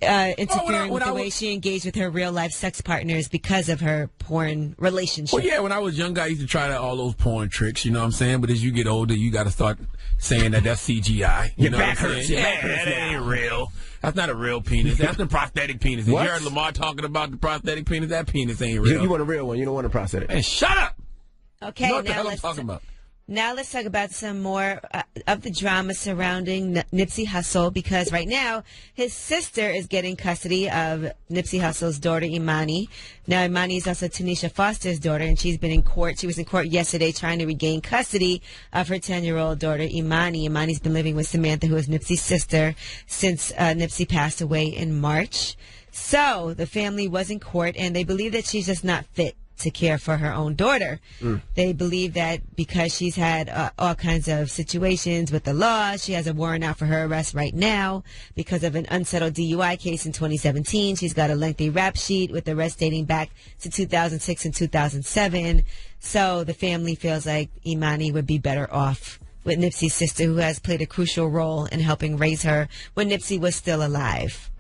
interfering with the way she engaged with her real-life sex partners because of her porn relationship. Well, yeah, when I was younger, I used to try all those porn tricks, you know what I'm saying? But as you get older, you got to start saying that's CGI. You know back what I'm hurts. saying? Yeah, that ain't real. That's not a real penis. That's the prosthetic penis. If you heard Lamar talking about the prosthetic penis, that penis ain't real. You want a real one. You don't want a prosthetic. Hey, shut up. Okay, you know what the now hell I'm talking about. Now let's talk about some more of the drama surrounding Nipsey Hussle, because right now his sister is getting custody of Nipsey Hussle's daughter, Imani. Now, Imani is also Tanisha Foster's daughter, and she's been in court. She was in court yesterday trying to regain custody of her 10-year-old daughter, Imani. Imani's been living with Samantha, who is Nipsey's sister, since Nipsey passed away in March. So the family was in court, and they believe that she's just not fit to care for her own daughter. They believe that because she's had all kinds of situations with the law, she has a warrant out for her arrest right now because of an unsettled DUI case in 2017. She's got a lengthy rap sheet with arrests dating back to 2006 and 2007. So the family feels like Imani would be better off with Nipsey's sister, who has played a crucial role in helping raise her when Nipsey was still alive.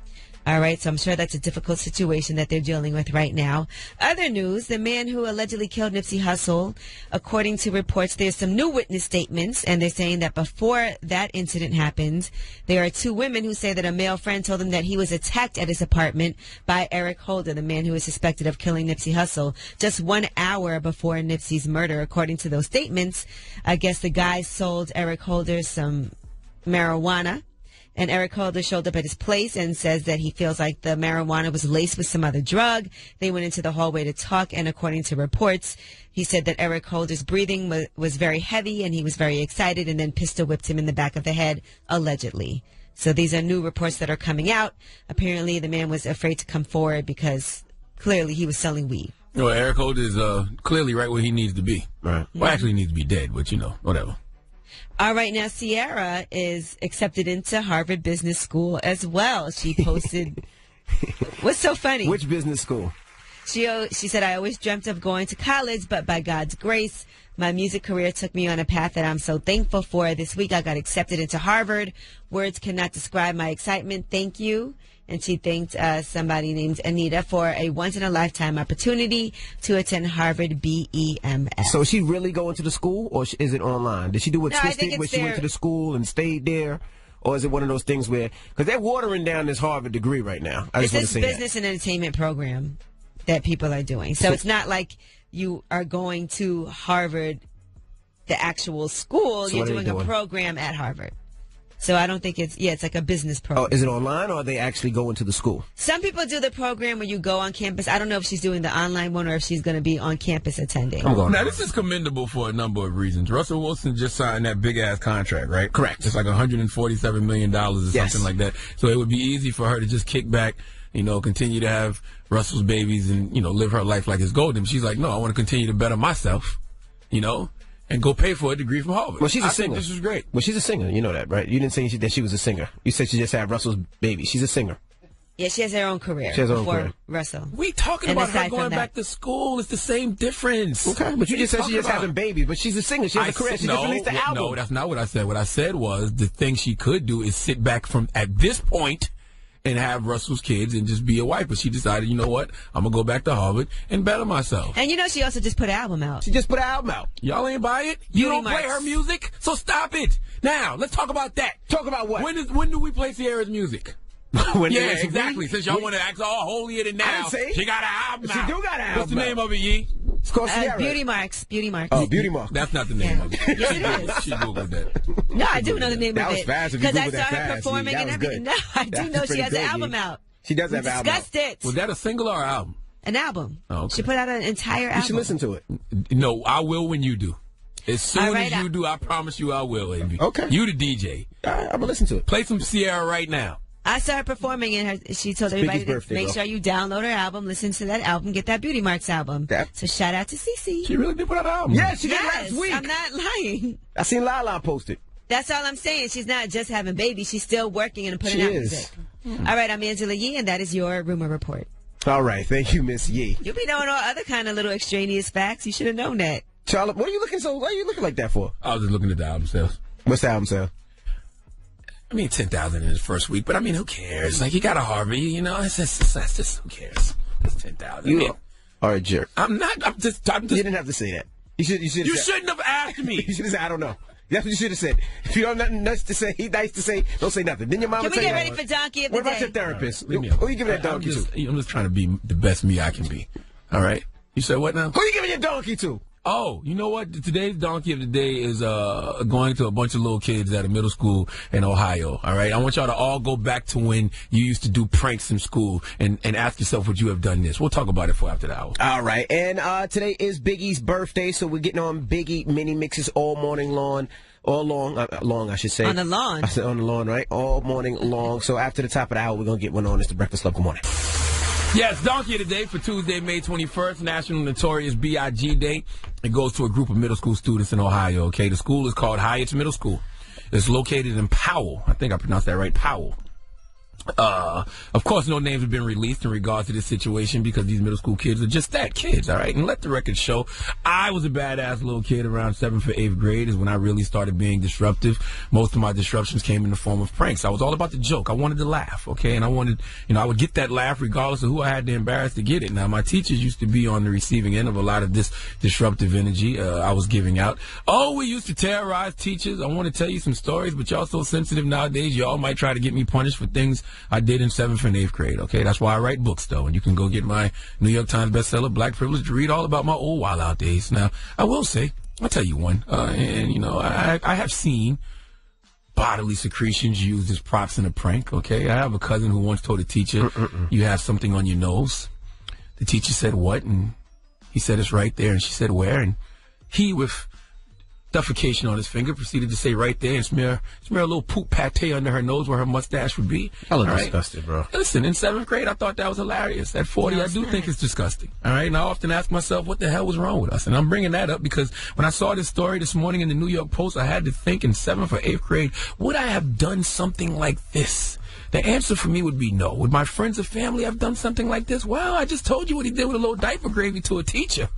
All right, so I'm sure that's a difficult situation that they're dealing with right now. Other news, the man who allegedly killed Nipsey Hussle, according to reports, there's some new witness statements, and they're saying that before that incident happened, there are two women who say that a male friend told them that he was attacked at his apartment by Eric Holder, the man who is suspected of killing Nipsey Hussle, just 1 hour before Nipsey's murder. According to those statements, I guess the guy sold Eric Holder some marijuana. And Eric Holder showed up at his place and says that he feels like the marijuana was laced with some other drug. They went into the hallway to talk, and according to reports, he said that Eric Holder's breathing was very heavy and he was very excited, and then pistol whipped him in the back of the head, allegedly. So these are new reports that are coming out. Apparently, the man was afraid to come forward because clearly he was selling weed. Well, Eric Holder is clearly right where he needs to be. Right. Well, actually, he needs to be dead, but whatever. All right, now Sierra is accepted into Harvard Business School as well. She posted, what's so funny? Which business school? She said, I always dreamt of going to college, but by God's grace, my music career took me on a path that I'm so thankful for. This week I got accepted into Harvard. Words cannot describe my excitement. Thank you. And she thanked somebody named Anita for a once-in-a-lifetime opportunity to attend Harvard BEMS. So is she really going to the school, or is it online? Did she do what Twisted, where she went to the school and stayed there? Or is it one of those things where, because they're watering down this Harvard degree right now. I just want to say business and entertainment program that people are doing. So it's not like you are going to Harvard, the actual school. You're doing a program at Harvard. So I don't think it's like a business program. Oh, is it online, or are they actually going to the school? Some people do the program where you go on campus. I don't know if she's doing the online one or if she's going to be on campus attending. Now, this is commendable for a number of reasons. Russell Wilson just signed that big-ass contract, right? Correct. It's like $147 million or something like that. So it would be easy for her to just kick back, continue to have Russell's babies and, live her life like it's golden. She's like, no, I want to continue to better myself, and go pay for a degree from Harvard. Well, she's a singer. Think this is great. Well, she's a singer. You know that, right? You didn't say that she was a singer. You said she just had Russell's baby. She's a singer. Yeah, she has her own career. She has her own career. Russell. We talking about her going back to school. It's the same difference. Okay, but you just said she just having babies. But she's a singer. She has a career. She just released the album. No, that's not what I said. What I said was the thing she could do is sit back from at this point and have Russell's kids and just be a wife. But she decided, you know what? I'm going to go back to Harvard and better myself. And she also just put an album out. She just put an album out. Y'all ain't buy it? You don't play her music? So stop it. Now, let's talk about that. Talk about what? When do we play Sierra's music? Yeah, exactly. Since y'all want to act all holier than now, she got an album out. She do got an album. What's the name of it, Yee? It's called Sierra. Beauty Marks. Beauty Marks. Oh, Beauty Marks. That's not the name of it. Yes, it is. She Googled that. No, I do know the name of it. That was fast if you because I Googled saw that her fast. performing and everything. No, I do know she has an album out. She does have an album. Discussed it. Was that a single or an album? An album. Oh, okay. She put out an entire album. You should listen to it. No, I will when you do. As soon as you do, I promise you I will, Envy. Okay. You the DJ. All right, I'm going to listen to it. Play some Sierra right now. I saw her performing, and she told everybody to make sure you download her album, listen to that album, get that Beauty Marks album. So shout out to Cece. She really did put out an album. Yeah, she did last week. I'm not lying. I seen Lala post it. That's all I'm saying. She's not just having babies. She's still working and putting out music. All right, I'm Angela Yee, and that is your rumor report. All right, thank you, Miss Yee. You'll be knowing all other kind of little extraneous facts. You should have known that. Charlotte, why are you looking like that for? I was just looking at the album sales. What's the album sale? I mean, 10,000 in his first week, but I mean, who cares? Like, he got a Harvey, you know. It's just who cares? It's 10,000. You are a jerk. I'm not. I'm just. You didn't have to say that. You shouldn't have asked me. You should have said, I don't know. That's what you should have said. If you don't have nothing nice to say, don't say nothing. Then your mama Can we get ready for Donkey of the Day? What about your therapist? Who you giving that donkey to? I'm just trying to be the best me I can be. All right? You said what now? Who you giving your donkey to? Oh, you know what? Today's Donkey of the Day is going to a bunch of little kids at a middle school in Ohio. All right? I want y'all to all go back to when you used to do pranks in school and ask yourself, would you have done this? We'll talk about it for after the hour. All right. And today is Biggie's birthday, so we're getting on Biggie mini mixes all morning long. All long, I should say. On the lawn. I said on the lawn, right? All morning long. So after the top of the hour, we're going to get one on. It's the Breakfast Club. Good morning. Yes, Donkey of the Day for Tuesday, May 21st, National Notorious B.I.G. Day. It goes to a group of middle school students in Ohio, okay? The school is called Hyatt's Middle School. It's located in Powell. I think I pronounced that right, Powell. Of course, no names have been released in regards to this situation because these middle school kids are just that, kids, all right? And let the record show, I was a badass little kid around 7th or 8th grade is when I really started being disruptive. Most of my disruptions came in the form of pranks. I was all about the joke. I wanted to laugh, okay? And I wanted, I would get that laugh regardless of who I had to embarrass to get it. Now, my teachers used to be on the receiving end of a lot of this disruptive energy I was giving out. Oh, we used to terrorize teachers. I want to tell you some stories, but y'all so sensitive nowadays, y'all might try to get me punished for things I did in 7th and 8th grade, okay? That's why I write books, though, and you can go get my New York Times bestseller, Black Privilege, to read all about my old wild out days. Now, I will say, I'll tell you one, I have seen bodily secretions used as props in a prank, okay? I have a cousin who once told a teacher, you have something on your nose. The teacher said, what? And he said, it's right there. And she said, where? And he, with defecation on his finger, proceeded to say right there and smear a little poop pate under her nose where her mustache would be. I look disgusted, bro. Listen, in 7th grade, I thought that was hilarious. At 40, I do think it's disgusting. All right, and I often ask myself, what the hell was wrong with us? And I'm bringing that up because when I saw this story this morning in the New York Post, I had to think in 7th or 8th grade, would I have done something like this? The answer for me would be no. Would my friends or family have done something like this? Well, I just told you what he did with a little diaper gravy to a teacher.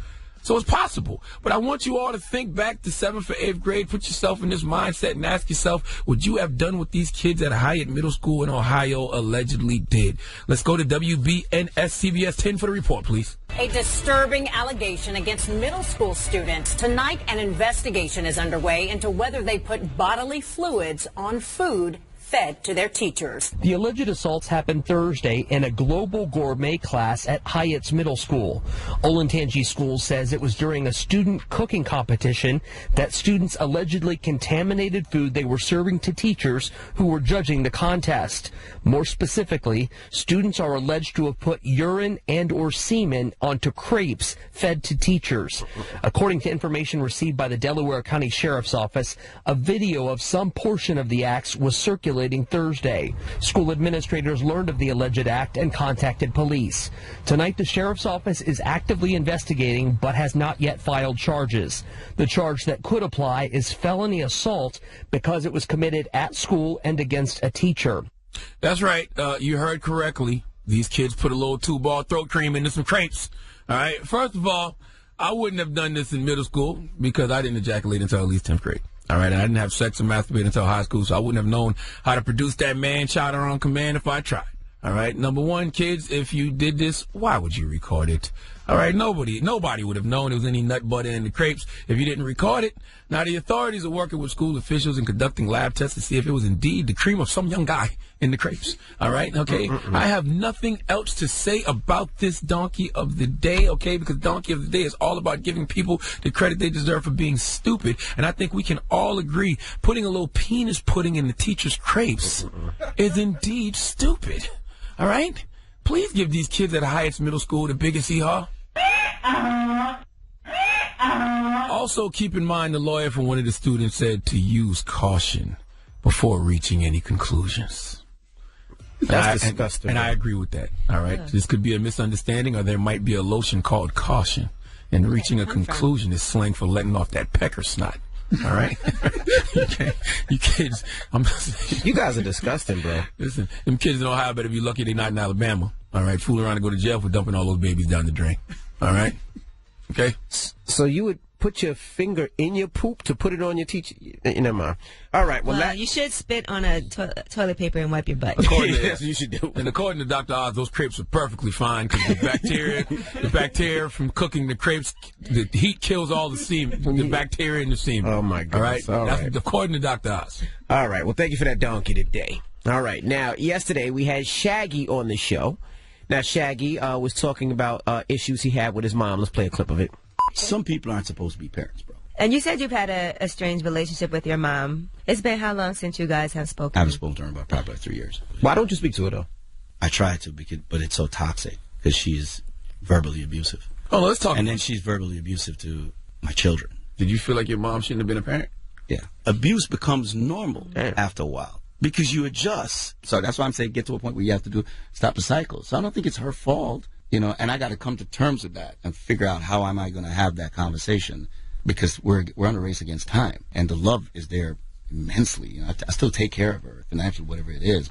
So it's possible. But I want you all to think back to 7th or 8th grade, put yourself in this mindset and ask yourself, would you have done what these kids at Hyatt Middle School in Ohio allegedly did? Let's go to WBNS CBS 10 for the report, please. A disturbing allegation against middle school students. Tonight, an investigation is underway into whether they put bodily fluids on food fed to their teachers. The alleged assaults happened Thursday in a global gourmet class at Hyatt's Middle School. Olentangy School says it was during a student cooking competition that students allegedly contaminated food they were serving to teachers who were judging the contest. More specifically, students are alleged to have put urine and or semen onto crepes fed to teachers. According to information received by the Delaware County Sheriff's Office, a video of some portion of the acts was circulating Thursday. School administrators learned of the alleged act and contacted police. Tonight, the sheriff's office is actively investigating but has not yet filed charges. The charge that could apply is felony assault because it was committed at school and against a teacher. That's right. You heard correctly. These kids put a little 2-ball throat cream into some crepes. All right. First of all, I wouldn't have done this in middle school because I didn't ejaculate until at least 10th grade. All right, I didn't have sex and masturbate until high school, so I wouldn't have known how to produce that man-child on command if I tried. All right, number one, kids, if you did this, why would you record it? All right, nobody would have known there was any nut butter in the crepes if you didn't record it. Now, the authorities are working with school officials and conducting lab tests to see if it was indeed the cream of some young guy in the crepes. All right, okay? I have nothing else to say about this Donkey of the Day, okay? Because Donkey of the Day is all about giving people the credit they deserve for being stupid. And I think we can all agree putting a little penis pudding in the teacher's crepes is indeed stupid. All right? Please give these kids at Hyatt's Middle School the biggest hee-haw. Also, keep in mind the lawyer from one of the students said to use caution before reaching any conclusions. That's disgusting. And I agree with that. All right? This could be a misunderstanding, or there might be a lotion called caution. And reaching a conclusion is slang for letting off that pecker snot. All right? You kids, you guys are disgusting, bro. Listen, them kids in Ohio better be lucky they're not in Alabama. All right? Fooling around and go to jail for dumping all those babies down the drain. All right? Okay? So you would put your finger in your poop to put it on your teacher? Never mind. All right. Well, you should spit on a toilet paper and wipe your butt. Yes, you should do. And according to Dr. Oz, those crepes are perfectly fine because the bacteria from cooking the crepes, the heat kills all the semen, the bacteria in the semen. Oh my goodness! All right, that's according to Dr. Oz. All right. Well, thank you for that donkey today. All right. Now, yesterday we had Shaggy on the show. Now, Shaggy was talking about issues he had with his mom. Let's play a clip of it. Some people aren't supposed to be parents, bro. And you said you've had a strange relationship with your mom. It's been how long since you guys have spoken? I haven't spoken to her about probably 3 years. Why don't you speak to her, though? I try to, but it's so toxic because she's verbally abusive. Oh, let's talk. And then she's verbally abusive to my children. Did you feel like your mom shouldn't have been a parent? Yeah. Abuse becomes normal after a while because you adjust. So that's why I'm saying get to a point where you have to stop the cycle. So I don't think it's her fault. And I got to come to terms with that and figure out how am I going to have that conversation because we're on a race against time and the love is there immensely. I still take care of her financially, whatever it is.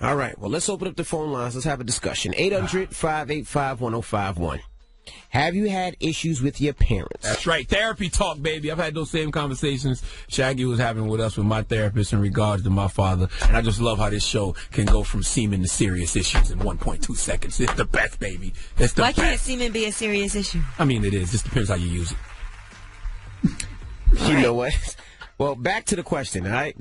All right. Well, let's open up the phone lines. Let's have a discussion. 800-585-1051. Have you had issues with your parents? That's right. Therapy talk, baby. I've had those same conversations Shaggy was having with us with my therapist in regards to my father. And I just love how this show can go from semen to serious issues in 1.2 seconds. It's the best, baby. It's the Why best. can't semen be a serious issue? I mean, it is. Just depends how you use it. You know what? Well, back to the question, all right?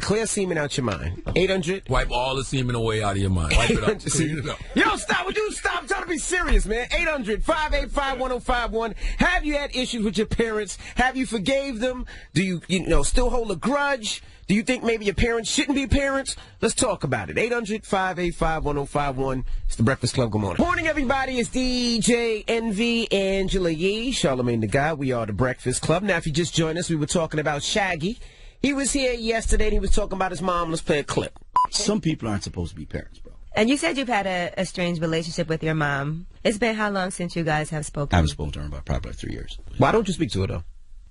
Clear semen out your mind. 800. Wipe all the semen away out of your mind. Wipe it up. Clean it up. Yo, stop. Would you stop? I'm trying to be serious, man. 800-585-1051. Have you had issues with your parents? Have you forgave them? Do you still hold a grudge? Do you think maybe your parents shouldn't be parents? Let's talk about it. 800-585-1051. It's the Breakfast Club. Good morning. Morning, everybody. It's DJ NV, Angela Yee, Charlamagne the Guy. We are the Breakfast Club. Now, if you just joined us, we were talking about Shaggy. He was here yesterday, and he was talking about his mom. Let's play a clip. Some people aren't supposed to be parents, bro. And you said you've had a strange relationship with your mom. It's been how long since you guys have spoken? I haven't spoken to her about probably 3 years. Why don't you speak to her, though?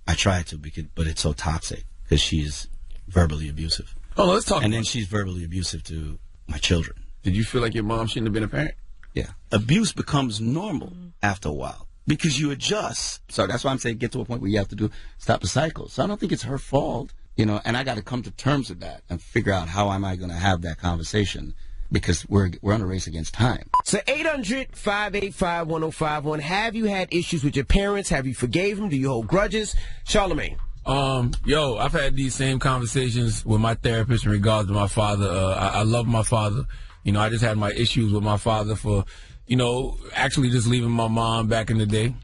I try to, but it's so toxic because she's verbally abusive. Oh, let's talk. And then she's verbally abusive to my children. Did you feel like your mom shouldn't have been a parent? Yeah. Abuse becomes normal after a while because you adjust. So that's why I'm saying get to a point where you have to stop the cycle. So I don't think it's her fault, and I got to come to terms with that and figure out how am I going to have that conversation because we're on a race against time. So 800-585-1051. Have you had issues with your parents? Have you forgave them? Do you hold grudges? Charlamagne. I've had these same conversations with my therapist in regards to my father. I love my father. I just had my issues with my father for, actually just leaving my mom back in the day,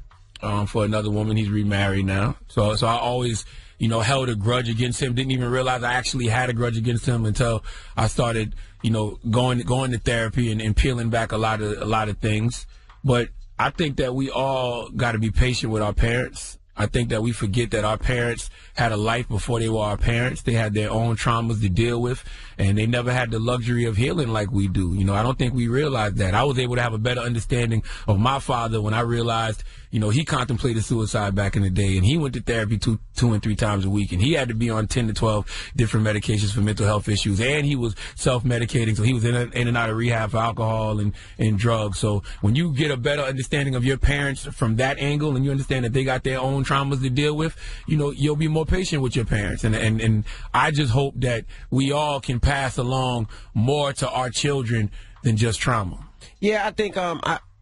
for another woman. He's remarried now. So I always, held a grudge against him. Didn't even realize I actually had a grudge against him until I started, going to therapy and peeling back a lot of things. But I think that we all got to be patient with our parents. I think that we forget that our parents had a life before they were our parents. They had their own traumas to deal with, and they never had the luxury of healing like we do. I don't think we realized that. I was able to have a better understanding of my father when I realized, he contemplated suicide back in the day, and he went to therapy two and three times a week, and he had to be on 10 to 12 different medications for mental health issues, and he was self-medicating, so he was in and out of rehab for alcohol and drugs. So when you get a better understanding of your parents from that angle, and you understand that they got their own traumas to deal with, you'll be more patient with your parents. And I just hope that we all can pass along more to our children than just trauma. Yeah, I think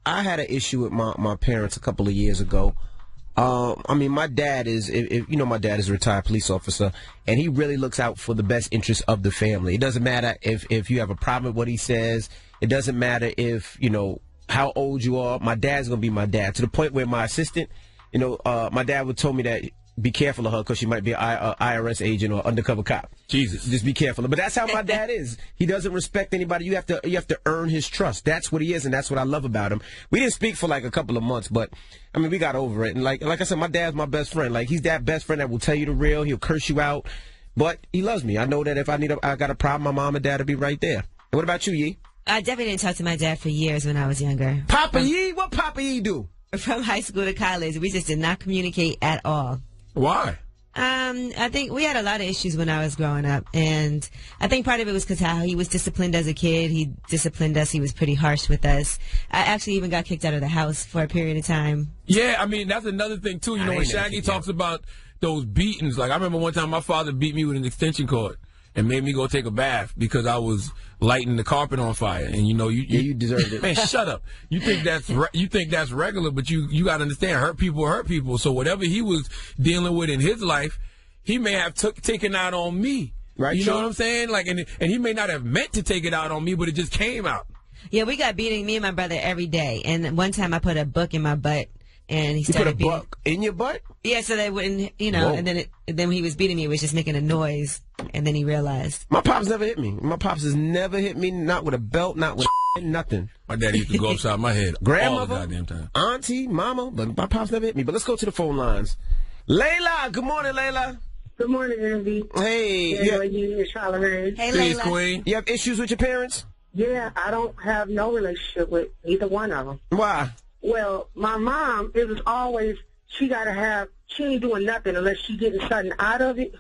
I had an issue with my parents a couple of years ago. My dad is, my dad is a retired police officer, and he really looks out for the best interest of the family. It doesn't matter if you have a problem with what he says. It doesn't matter if, how old you are. My dad's going to be my dad, to the point where my assistant, my dad would tell me that be careful of her because she might be an IRS agent or undercover cop. Jesus. Just be careful. But that's how my dad is. He doesn't respect anybody. You have to earn his trust. That's what he is, and that's what I love about him. We didn't speak for like a couple of months, but we got over it. And like I said, my dad's my best friend. Like, he's that best friend that will tell you the real. He'll curse you out, but he loves me. I know that if I got a problem, my mom and dad will be right there. And what about you, Yee? I definitely didn't talk to my dad for years when I was younger. Papa Yee? What Papa Yee do? From high school to college, we just did not communicate at all. Why? I think we had a lot of issues when I was growing up, and I think part of it was because how he was disciplined as a kid. He disciplined us. He was pretty harsh with us. I actually even got kicked out of the house for a period of time. Yeah, I mean, that's another thing, too. You know, when Shaggy talks about those beatings, like I remember one time my father beat me with an extension cord and made me go take a bath because I was lighting the carpet on fire. And, you know, you deserved it. Man, shut up. You think that's regular, but you got to understand, hurt people. So whatever he was dealing with in his life, he may have taken out on me. Right. You know what I'm saying? Like, and he may not have meant to take it out on me, but it just came out. Yeah, we got beating, me and my brother, every day. And one time I put a book in my butt, and he started beating. You put a book in your butt? Yeah, so they wouldn't, you know, Whoa. and then when he was beating me, it was just making a noise, and then he realized. My pops never hit me. My pops has never hit me, not with a belt, not with nothing. My daddy used to go upside my head Grandmother, all the goddamn time. Auntie, mama, but my pops never hit me. But let's go to the phone lines. Layla, good morning, Layla. Good morning, Envy. Hey. Yeah, you, Charlamagne. Hey, Please, Queen. You have issues with your parents? Yeah, I don't have no relationship with either one of them. Why? Well, my mom, it was always, she ain't doing nothing unless she getting something out of it.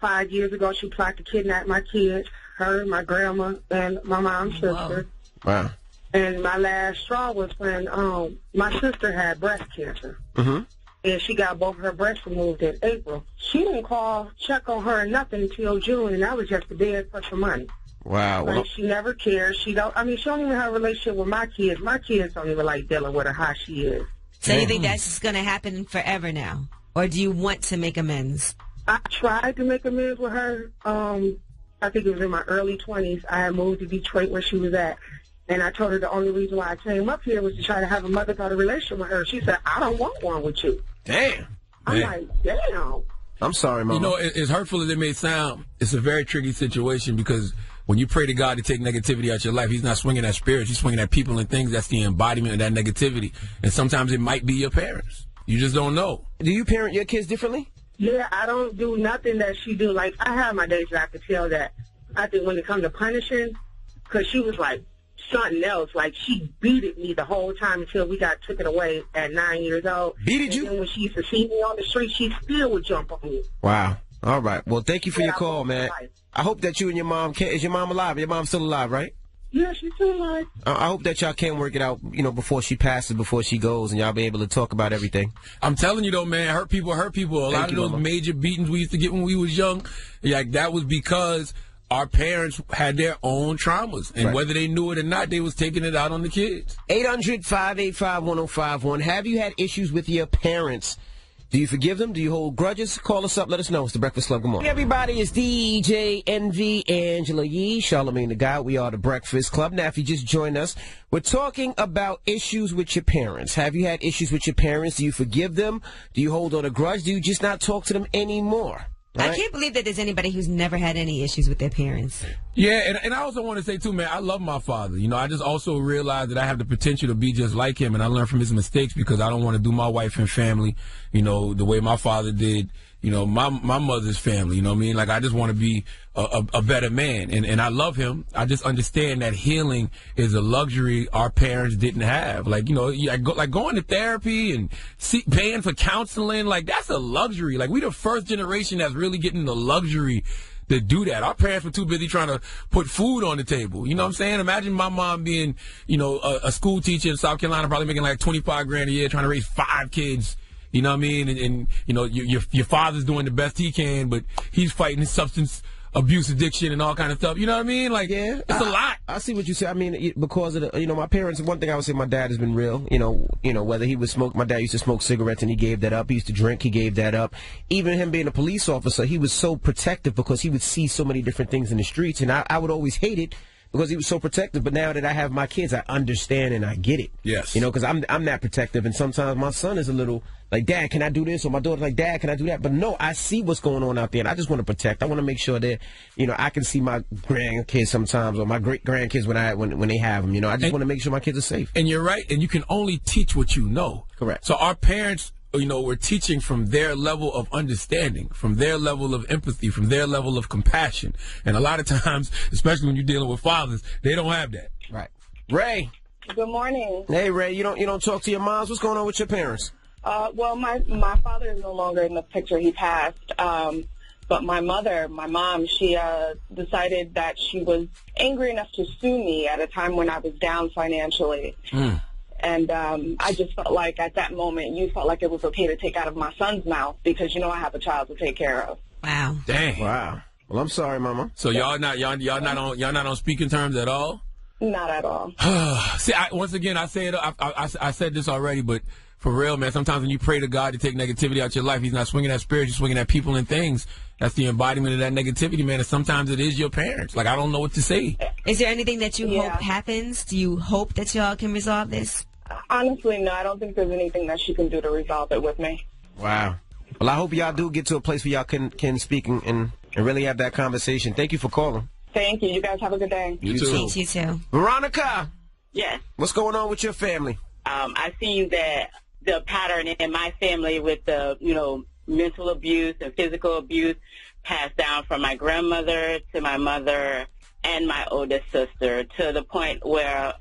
5 years ago, she plotted to kidnap my kids, her, my grandma, and my mom's sister. Wow. And my last straw was when my sister had breast cancer. Mm-hmm. And she got both of her breasts removed in April. She didn't call, check on her or nothing until June, and that was just a bed for some money. Wow. Like, she never cares. She don't even have a relationship with my kids. My kids don't even like dealing with her how she is. So you think that's just going to happen forever now? Or do you want to make amends? I tried to make amends with her. I think it was in my early 20s. I had moved to Detroit where she was at. And I told her the only reason why I came up here was to try to have a mother-daughter relationship with her. She said, I don't want one with you. Damn. I'm like, damn. I'm sorry, Mama. You know, as hurtful as it may sound, it's a very tricky situation because when you pray to God to take negativity out your life, he's not swinging at spirits. He's swinging at people and things. That's the embodiment of that negativity. And sometimes it might be your parents. You just don't know. Do you parent your kids differently? Yeah, I don't do nothing that she do. Like, I have my days that I could tell that. I think when it comes to punishing, because she was like something else. Like, she beated me the whole time until we got took it away at 9 years old. Beated you? And then when she used to see me on the street, she still would jump on me. Wow. All right. Well, thank you for your call, man. I hope that you and your mom is your mom alive? Your mom's still alive, right? Yeah, she's still alive. I hope that y'all can work it out, you know, before she passes, before she goes, and y'all be able to talk about everything. I'm telling you, though, man, hurt people. A lot of those major beatings we used to get when we was young, like, that was because our parents had their own traumas. And whether they knew it or not, they was taking it out on the kids. 800-585-1051. Have you had issues with your parents? Do you forgive them? Do you hold grudges? Call us up. Let us know. It's the Breakfast Club. Good morning. Hey, everybody, it's DJ Envy, Angela Yee, Charlamagne the Guy. We are the Breakfast Club. Now, if you just joined us, we're talking about issues with your parents. Have you had issues with your parents? Do you forgive them? Do you hold on a grudge? Do you just not talk to them anymore? Right? I can't believe that there's anybody who's never had any issues with their parents. Yeah, and I also want to say, too, man, I love my father. You know, I just also realize that I have the potential to be just like him, and I learn from his mistakes because I don't want to do my wife and family, you know, the way my father did, you know, my mother's family, you know what I mean? Like, I just want to be a better man, and I love him. I just understand that healing is a luxury our parents didn't have. Like, you know, like going to therapy and paying for counseling, like, that's a luxury. Like, we the first generation that's really getting the luxury to do that. Our parents were too busy trying to put food on the table. You know what I'm saying? Imagine my mom being, you know, a school teacher in South Carolina, probably making like $25,000 a year, trying to raise 5 kids. You know what I mean? And you know, your father's doing the best he can, but he's fighting his substance abuse addiction and all kind of stuff. You know what I mean? Like, yeah, it's a lot. I see what you say. I mean, because of the, you know, my parents, one thing I would say, my dad has been real. You know, whether he would smoke, my dad used to smoke cigarettes and he gave that up. He used to drink, he gave that up. Even him being a police officer, he was so protective because he would see so many different things in the streets, and I would always hate it because he was so protective. But now that I have my kids, I understand and I get it. Yes. You know, because I'm that protective, and sometimes my son is a little like, Dad, can I do this? Or my daughter's like, Dad, can I do that? But no, I see what's going on out there, and I just want to protect. I want to make sure that, you know, I can see my grandkids sometimes, or my great grandkids when they have them. You know, I just want to make sure my kids are safe. And you're right, and you can only teach what you know. Correct. So our parents, you know, were teaching from their level of understanding, from their level of empathy, from their level of compassion. And a lot of times, especially when you're dealing with fathers, they don't have that. Right. Ray. Good morning. Hey, Ray, you don't talk to your moms? What's going on with your parents? Well, my father is no longer in the picture. He passed. But my mom, she decided that she was angry enough to sue me at a time when I was down financially. And I just felt like at that moment, you felt like it was okay to take out of my son's mouth because, I have a child to take care of. Wow. Dang. Wow. Well, I'm sorry, Mama. So y'all not on speaking terms at all? Not at all. See, once again, I say it. I said this already, but for real, man, sometimes when you pray to God to take negativity out your life, he's not swinging at spirits, he's swinging at people and things. That's the embodiment of that negativity, man. And sometimes it is your parents. Like, I don't know what to say. Is there anything that you hope happens? Do you hope that y'all can resolve this? Honestly, no. I don't think there's anything that she can do to resolve it with me. Wow. Well, I hope y'all do get to a place where y'all can speak and really have that conversation. Thank you for calling. Thank you. You guys have a good day. You too. Thanks, you too. Veronica. Yes. What's going on with your family? I see that the pattern in my family with the, mental abuse and physical abuse passed down from my grandmother to my mother and my oldest sister to the point where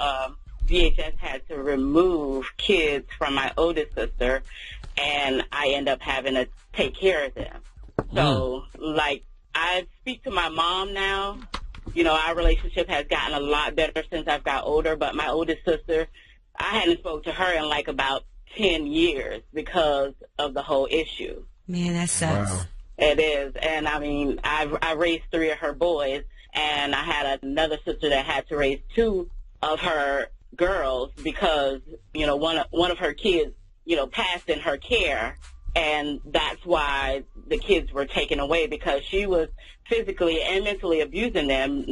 DHS had to remove kids from my oldest sister, and I end up having to take care of them. So, I speak to my mom now. Our relationship has gotten a lot better since I've got older, but my oldest sister, I hadn't spoke to her in about 10 years because of the whole issue. Man, that sucks. Wow. It is. And, I raised 3 of her boys, and I had another sister that had to raise 2 of her girls because, one of her kids, passed in her care, and that's why the kids were taken away because she was physically and mentally abusing them,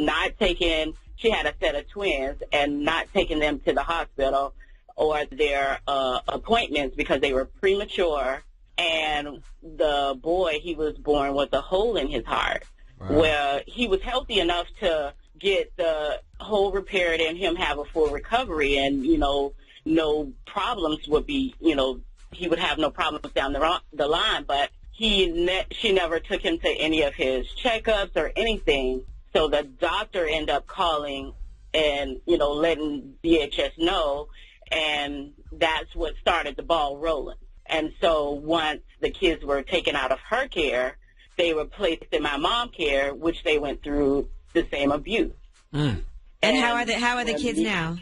she had a set of twins, and not taking them to the hospital or their appointments because they were premature, and the boy, he was born with a hole in his heart. Wow. Where he was healthy enough to get the hole repaired and him have a full recovery, and, no problems would be, he would have no problems down the line, but she never took him to any of his checkups or anything. So the doctor ended up calling and, letting DHS know, and that's what started the ball rolling. And so once the kids were taken out of her care, they were placed in my mom's care, which they went through the same abuse. And how are the kids now?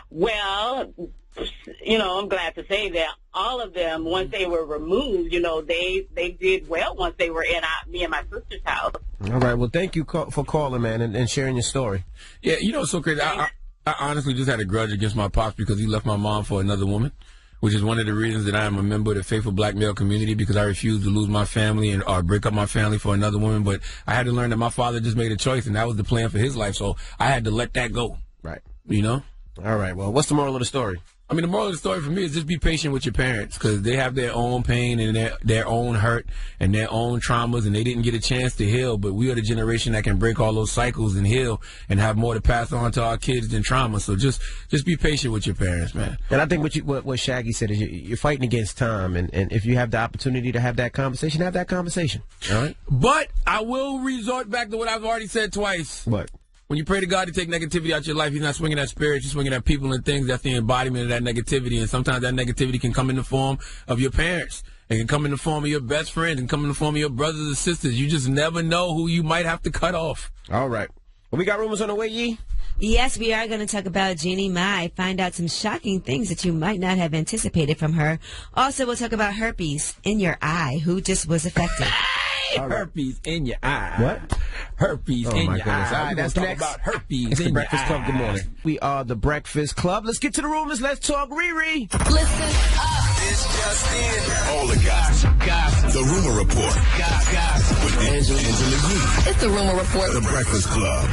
Well, I'm glad to say that all of them, once they were removed, they did well once they were in me and my sister's house. All right. Well, thank you for calling, man, and sharing your story. Yeah, it's so crazy. I honestly just had a grudge against my pops because he left my mom for another woman, which is one of the reasons that I am a member of the faithful black male community, because I refuse to lose my family or break up my family for another woman. But I had to learn that my father just made a choice, and that was the plan for his life. So I had to let that go. Right. All right. Well, what's the moral of the story? The moral of the story for me is just be patient with your parents, because they have their own pain and their own hurt and their own traumas, and they didn't get a chance to heal. But we are the generation that can break all those cycles and heal and have more to pass on to our kids than trauma. So just be patient with your parents, man. And I think what Shaggy said is you're fighting against time, and if you have the opportunity to have that conversation, have that conversation. All right. But I will resort back to what I've already said twice. What? When you pray to God to take negativity out your life, he's not swinging at spirits, he's swinging at people and things. That's the embodiment of that negativity. And sometimes that negativity can come in the form of your parents. It can come in the form of your best friends and come in the form of your brothers and sisters. You just never know who you might have to cut off. All right. Well, we got rumors on the way, Yee? Yes, we are going to talk about Jeannie Mai, find out some shocking things that you might not have anticipated from her. Also, we'll talk about herpes in your eye. Who just was affected? Herpes in your eye. What? Herpes in your eye. All right, that's next. About herpes it's in the Breakfast your Club. Good morning. We are the Breakfast Club. Let's get to the rumors. Let's talk Riri. Listen up. It's just in. All the gossip. The Rumor Report. Gossip. With Angela Yee. It's the Rumor Report. The Breakfast Club.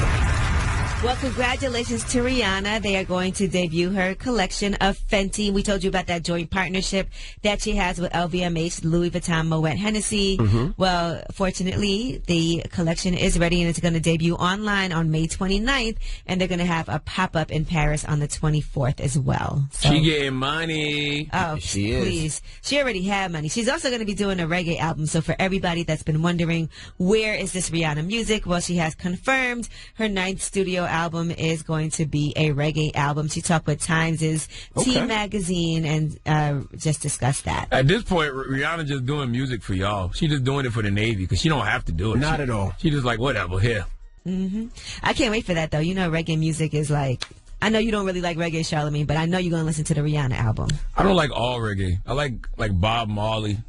Well, congratulations to Rihanna. They are going to debut her collection of Fenty. We told you about that joint partnership that she has with LVMH, Louis Vuitton, Moet Hennessy. Mm-hmm. Well, fortunately, the collection is ready, and it's going to debut online on May 29th, and they're going to have a pop-up in Paris on the 24th as well. So, she getting money. Oh, she is. Please. She already had money. She's also going to be doing a reggae album. So for everybody that's been wondering, where is this Rihanna music? Well, she has confirmed her 9th studio album is going to be a reggae album. She talked with Times' T Magazine and just discussed that. At this point, Rihanna just doing music for y'all. She just doing it for the Navy because she don't have to do it. Not at all. She just like, whatever, here. I can't wait for that, though. You know, reggae music is like, I know you don't really like reggae, Charlamagne, but I know you're going to listen to the Rihanna album. I don't like all reggae. I like Bob Marley,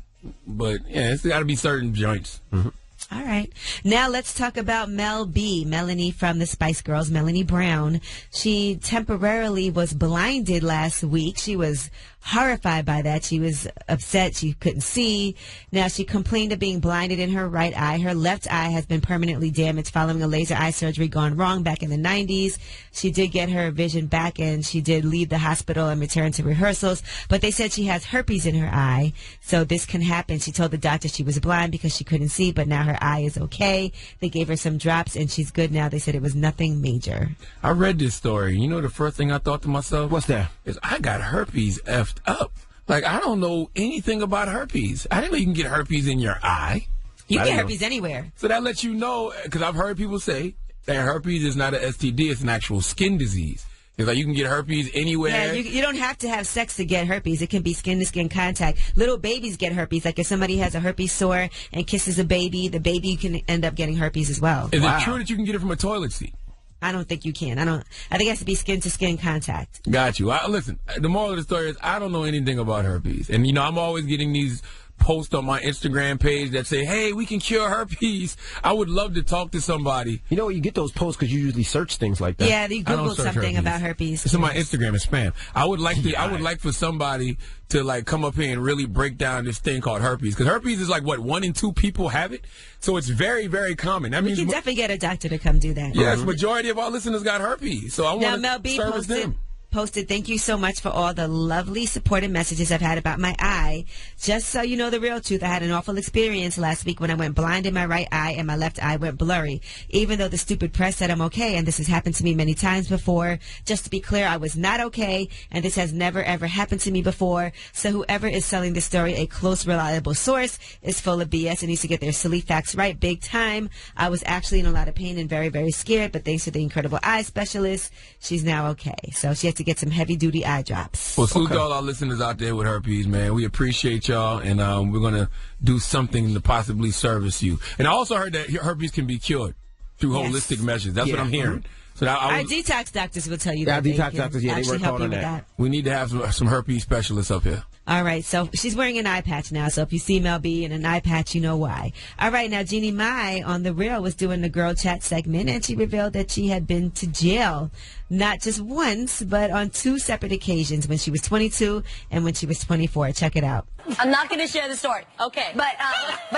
but yeah, it's got to be certain joints. All right. Now let's talk about Mel B, Melanie from the Spice Girls, Melanie Brown. She temporarily was blinded last week. She was horrified by that. She was upset. She couldn't see. Now she complained of being blinded in her right eye. Her left eye has been permanently damaged following a laser eye surgery gone wrong back in the 90s. She did get her vision back and she did leave the hospital and return to rehearsals, but they said she has herpes in her eye, so this can happen. She told the doctor she was blind because she couldn't see, but now her eye is okay. They gave her some drops and she's good now. They said it was nothing major. I read this story. You know the first thing I thought to myself? What's that? Is I got herpes effed up. Like, I don't know anything about herpes. I didn't know you can get herpes in your eye. You get herpes anywhere. So that lets you know, because I've heard people say that herpes is not an STD, it's an actual skin disease. It's like you can get herpes anywhere. Yeah, you don't have to have sex to get herpes. It can be skin-to-skin contact. Little babies get herpes. Like if somebody has a herpes sore and kisses a baby, the baby can end up getting herpes as well. Is it true that you can get it from a toilet seat? I don't think you can. I think it has to be skin-to-skin contact. Got you. Listen, the moral of the story is I don't know anything about herpes. And, you know, I'm always getting these post on my Instagram page that say, hey, we can cure herpes. I would love to talk to somebody. You know, you get those posts because you usually search things like that. Yeah, you Google something about herpes. It's on my Instagram. It's spam. I would like for somebody to like come up here and really break down this thing called herpes, because herpes is like what 1 in 2 people have it, so it's very, very common. That means you can definitely get a doctor to come do that. Yes, majority of our listeners got herpes, so I want to service them. Posted, thank you so much for all the lovely supportive messages I've had about my eye. Just so you know the real truth, I had an awful experience last week when I went blind in my right eye and my left eye went blurry. Even though the stupid press said I'm okay, and this has happened to me many times before, just to be clear, I was not okay, and this has never ever happened to me before. So whoever is selling this story, a close, reliable source, is full of BS and needs to get their silly facts right big time. I was actually in a lot of pain and very, very scared, but thanks to the incredible eye specialist, she's now okay. So she had to get some heavy-duty eye drops. Well, salute to all our listeners out there with herpes, man. We appreciate y'all, and we're going to do something to possibly service you. And I also heard that herpes can be cured through holistic measures. That's what I'm hearing. So our detox doctors will tell you that. Detox doctors, they work hard on that. We need to have some herpes specialists up here. All right, so she's wearing an eye patch now, so if you see Mel B in an eye patch, you know why. All right, now Jeannie Mai on The Real was doing the Girl Chat segment, and she revealed that she had been to jail not just once, but on 2 separate occasions, when she was 22 and when she was 24. Check it out. I'm not going to share the story. Okay. But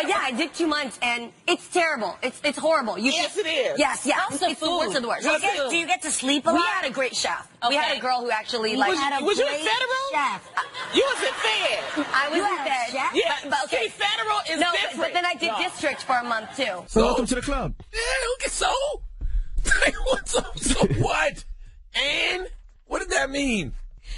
yeah, I did 2 months, and it's terrible. It's horrible. Yes, it is. Yes, yeah. It's the worst of the worst. Do you get to sleep a lot? We had a great chef. Okay. We had a girl who actually was you great in federal? Chef. You was in Fed. I was in Fed. Yeah. But okay. See, federal is different. But then I did district for a month too. So welcome to the club. Yeah, so what's up? So what? And what did that mean?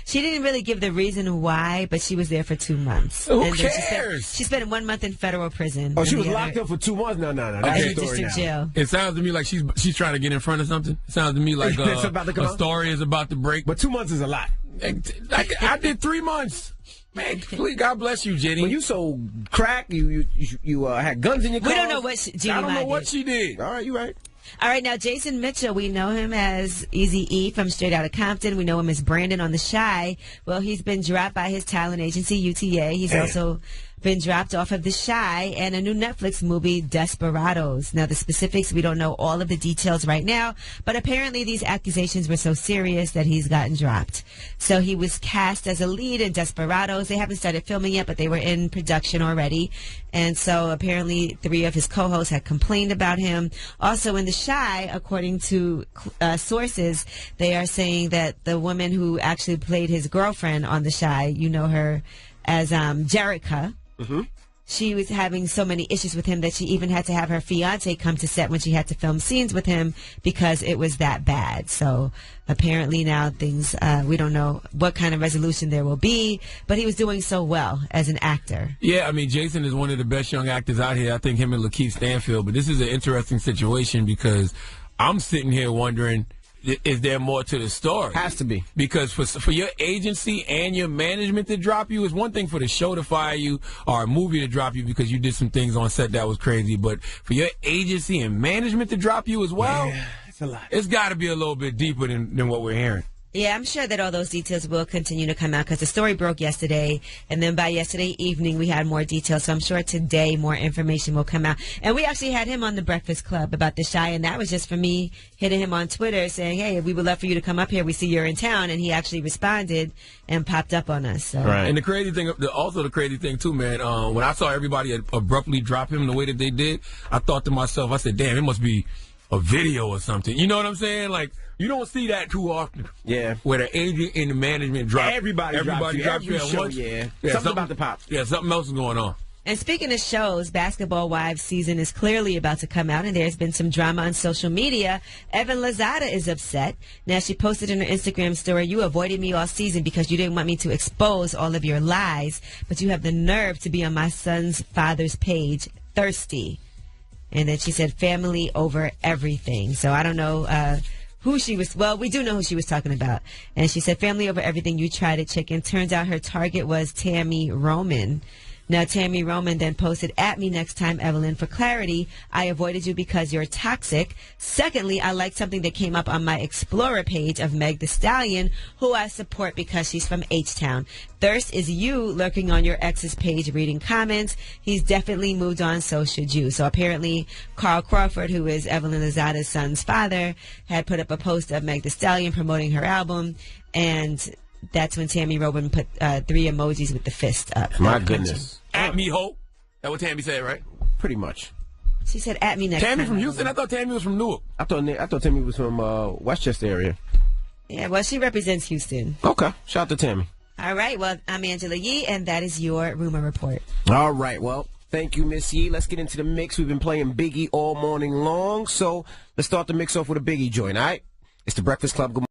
She didn't really give the reason why, but she was there for 2 months. Who cares? She spent 1 month in federal prison. Oh, she was locked up for 2 months? No. That's district jail. It sounds to me like she's trying to get in front of something. It sounds to me like a story is about to break. But 2 months is a lot. I did 3 months. Man, please, God bless you, Jenny. When you sold crack, you had guns in your car. We don't know what Jenny I don't know what did. she did. All right, you're right. All right, now Jason Mitchell, we know him as Eazy-E from Straight Outta Compton. We know him as Brandon on The Chi. Well, he's been dropped by his talent agency, UTA. He's also been dropped off of The Chi and a new Netflix movie, Desperados. Now, the specifics, we don't know all of the details right now, but apparently these accusations were so serious that he's gotten dropped. So he was cast as a lead in Desperados. They haven't started filming yet, but they were in production already. And so apparently 3 of his co-hosts had complained about him. Also in The Chi, according to sources, they are saying that the woman who actually played his girlfriend on The Chi, you know her as Jerica, she was having so many issues with him that she even had to have her fiance come to set when she had to film scenes with him because it was that bad. So apparently now things, we don't know what kind of resolution there will be, but he was doing so well as an actor. Yeah, I mean, Jason is one of the best young actors out here. I think him and Lakeith Stanfield, but this is an interesting situation because I'm sitting here wondering, is there more to the story? Has to be. Because for your agency and your management to drop you, it's one thing for the show to fire you or a movie to drop you because you did some things on set that was crazy. But for your agency and management to drop you as well, it's a lot. It's got to be a little bit deeper than what we're hearing. Yeah, I'm sure that all those details will continue to come out because the story broke yesterday, and then by yesterday evening we had more details. So I'm sure today more information will come out. And we actually had him on the Breakfast Club about the Chi, and that was just for me hitting him on Twitter saying, "Hey, we would love for you to come up here. We see you're in town," and he actually responded and popped up on us. So. Right. And the crazy thing, also the crazy thing too, man. When I saw everybody abruptly drop him the way that they did, I thought to myself, I said, "Damn, it must be a video or something." You know what I'm saying? Like. You don't see that too often. Yeah. Where the agent and the management drop. Everybody drops you at once. Yeah. Something about the pops. Yeah, something else is going on. And speaking of shows, Basketball Wives season is clearly about to come out, and there's been some drama on social media. Evan Lozada is upset. Now, she posted in her Instagram story, "You avoided me all season because you didn't want me to expose all of your lies, but you have the nerve to be on my son's father's page, thirsty." And then she said, "Family over everything." So I don't know who she was. Well, we do know who she was talking about. And she said, "Family over everything, you tried it, chicken." Turns out her target was Tammy Roman. Now, Tammy Roman then posted, "At me next time, Evelyn. For clarity, I avoided you because you're toxic. Secondly, I liked something that came up on my Explorer page of Meg Thee Stallion, who I support because she's from H-Town. Thirst is you lurking on your ex's page reading comments. He's definitely moved on, so should you." So apparently, Carl Crawford, who is Evelyn Lozada's son's father, had put up a post of Meg Thee Stallion promoting her album, and that's when Tammy Roman put 3 emojis with the fist up. My goodness. At me, ho. That's what Tammy said, right? Pretty much. She said, "At me next time." Tammy from Houston? I thought Tammy was from Newark. I thought Tammy was from Westchester area. Yeah, well, she represents Houston. Okay. Shout out to Tammy. All right. Well, I'm Angela Yee, and that is your Rumor Report. All right. Well, thank you, Miss Yee. Let's get into the mix. We've been playing Biggie all morning long, so let's start the mix off with a Biggie joint, all right? It's the Breakfast Club. Good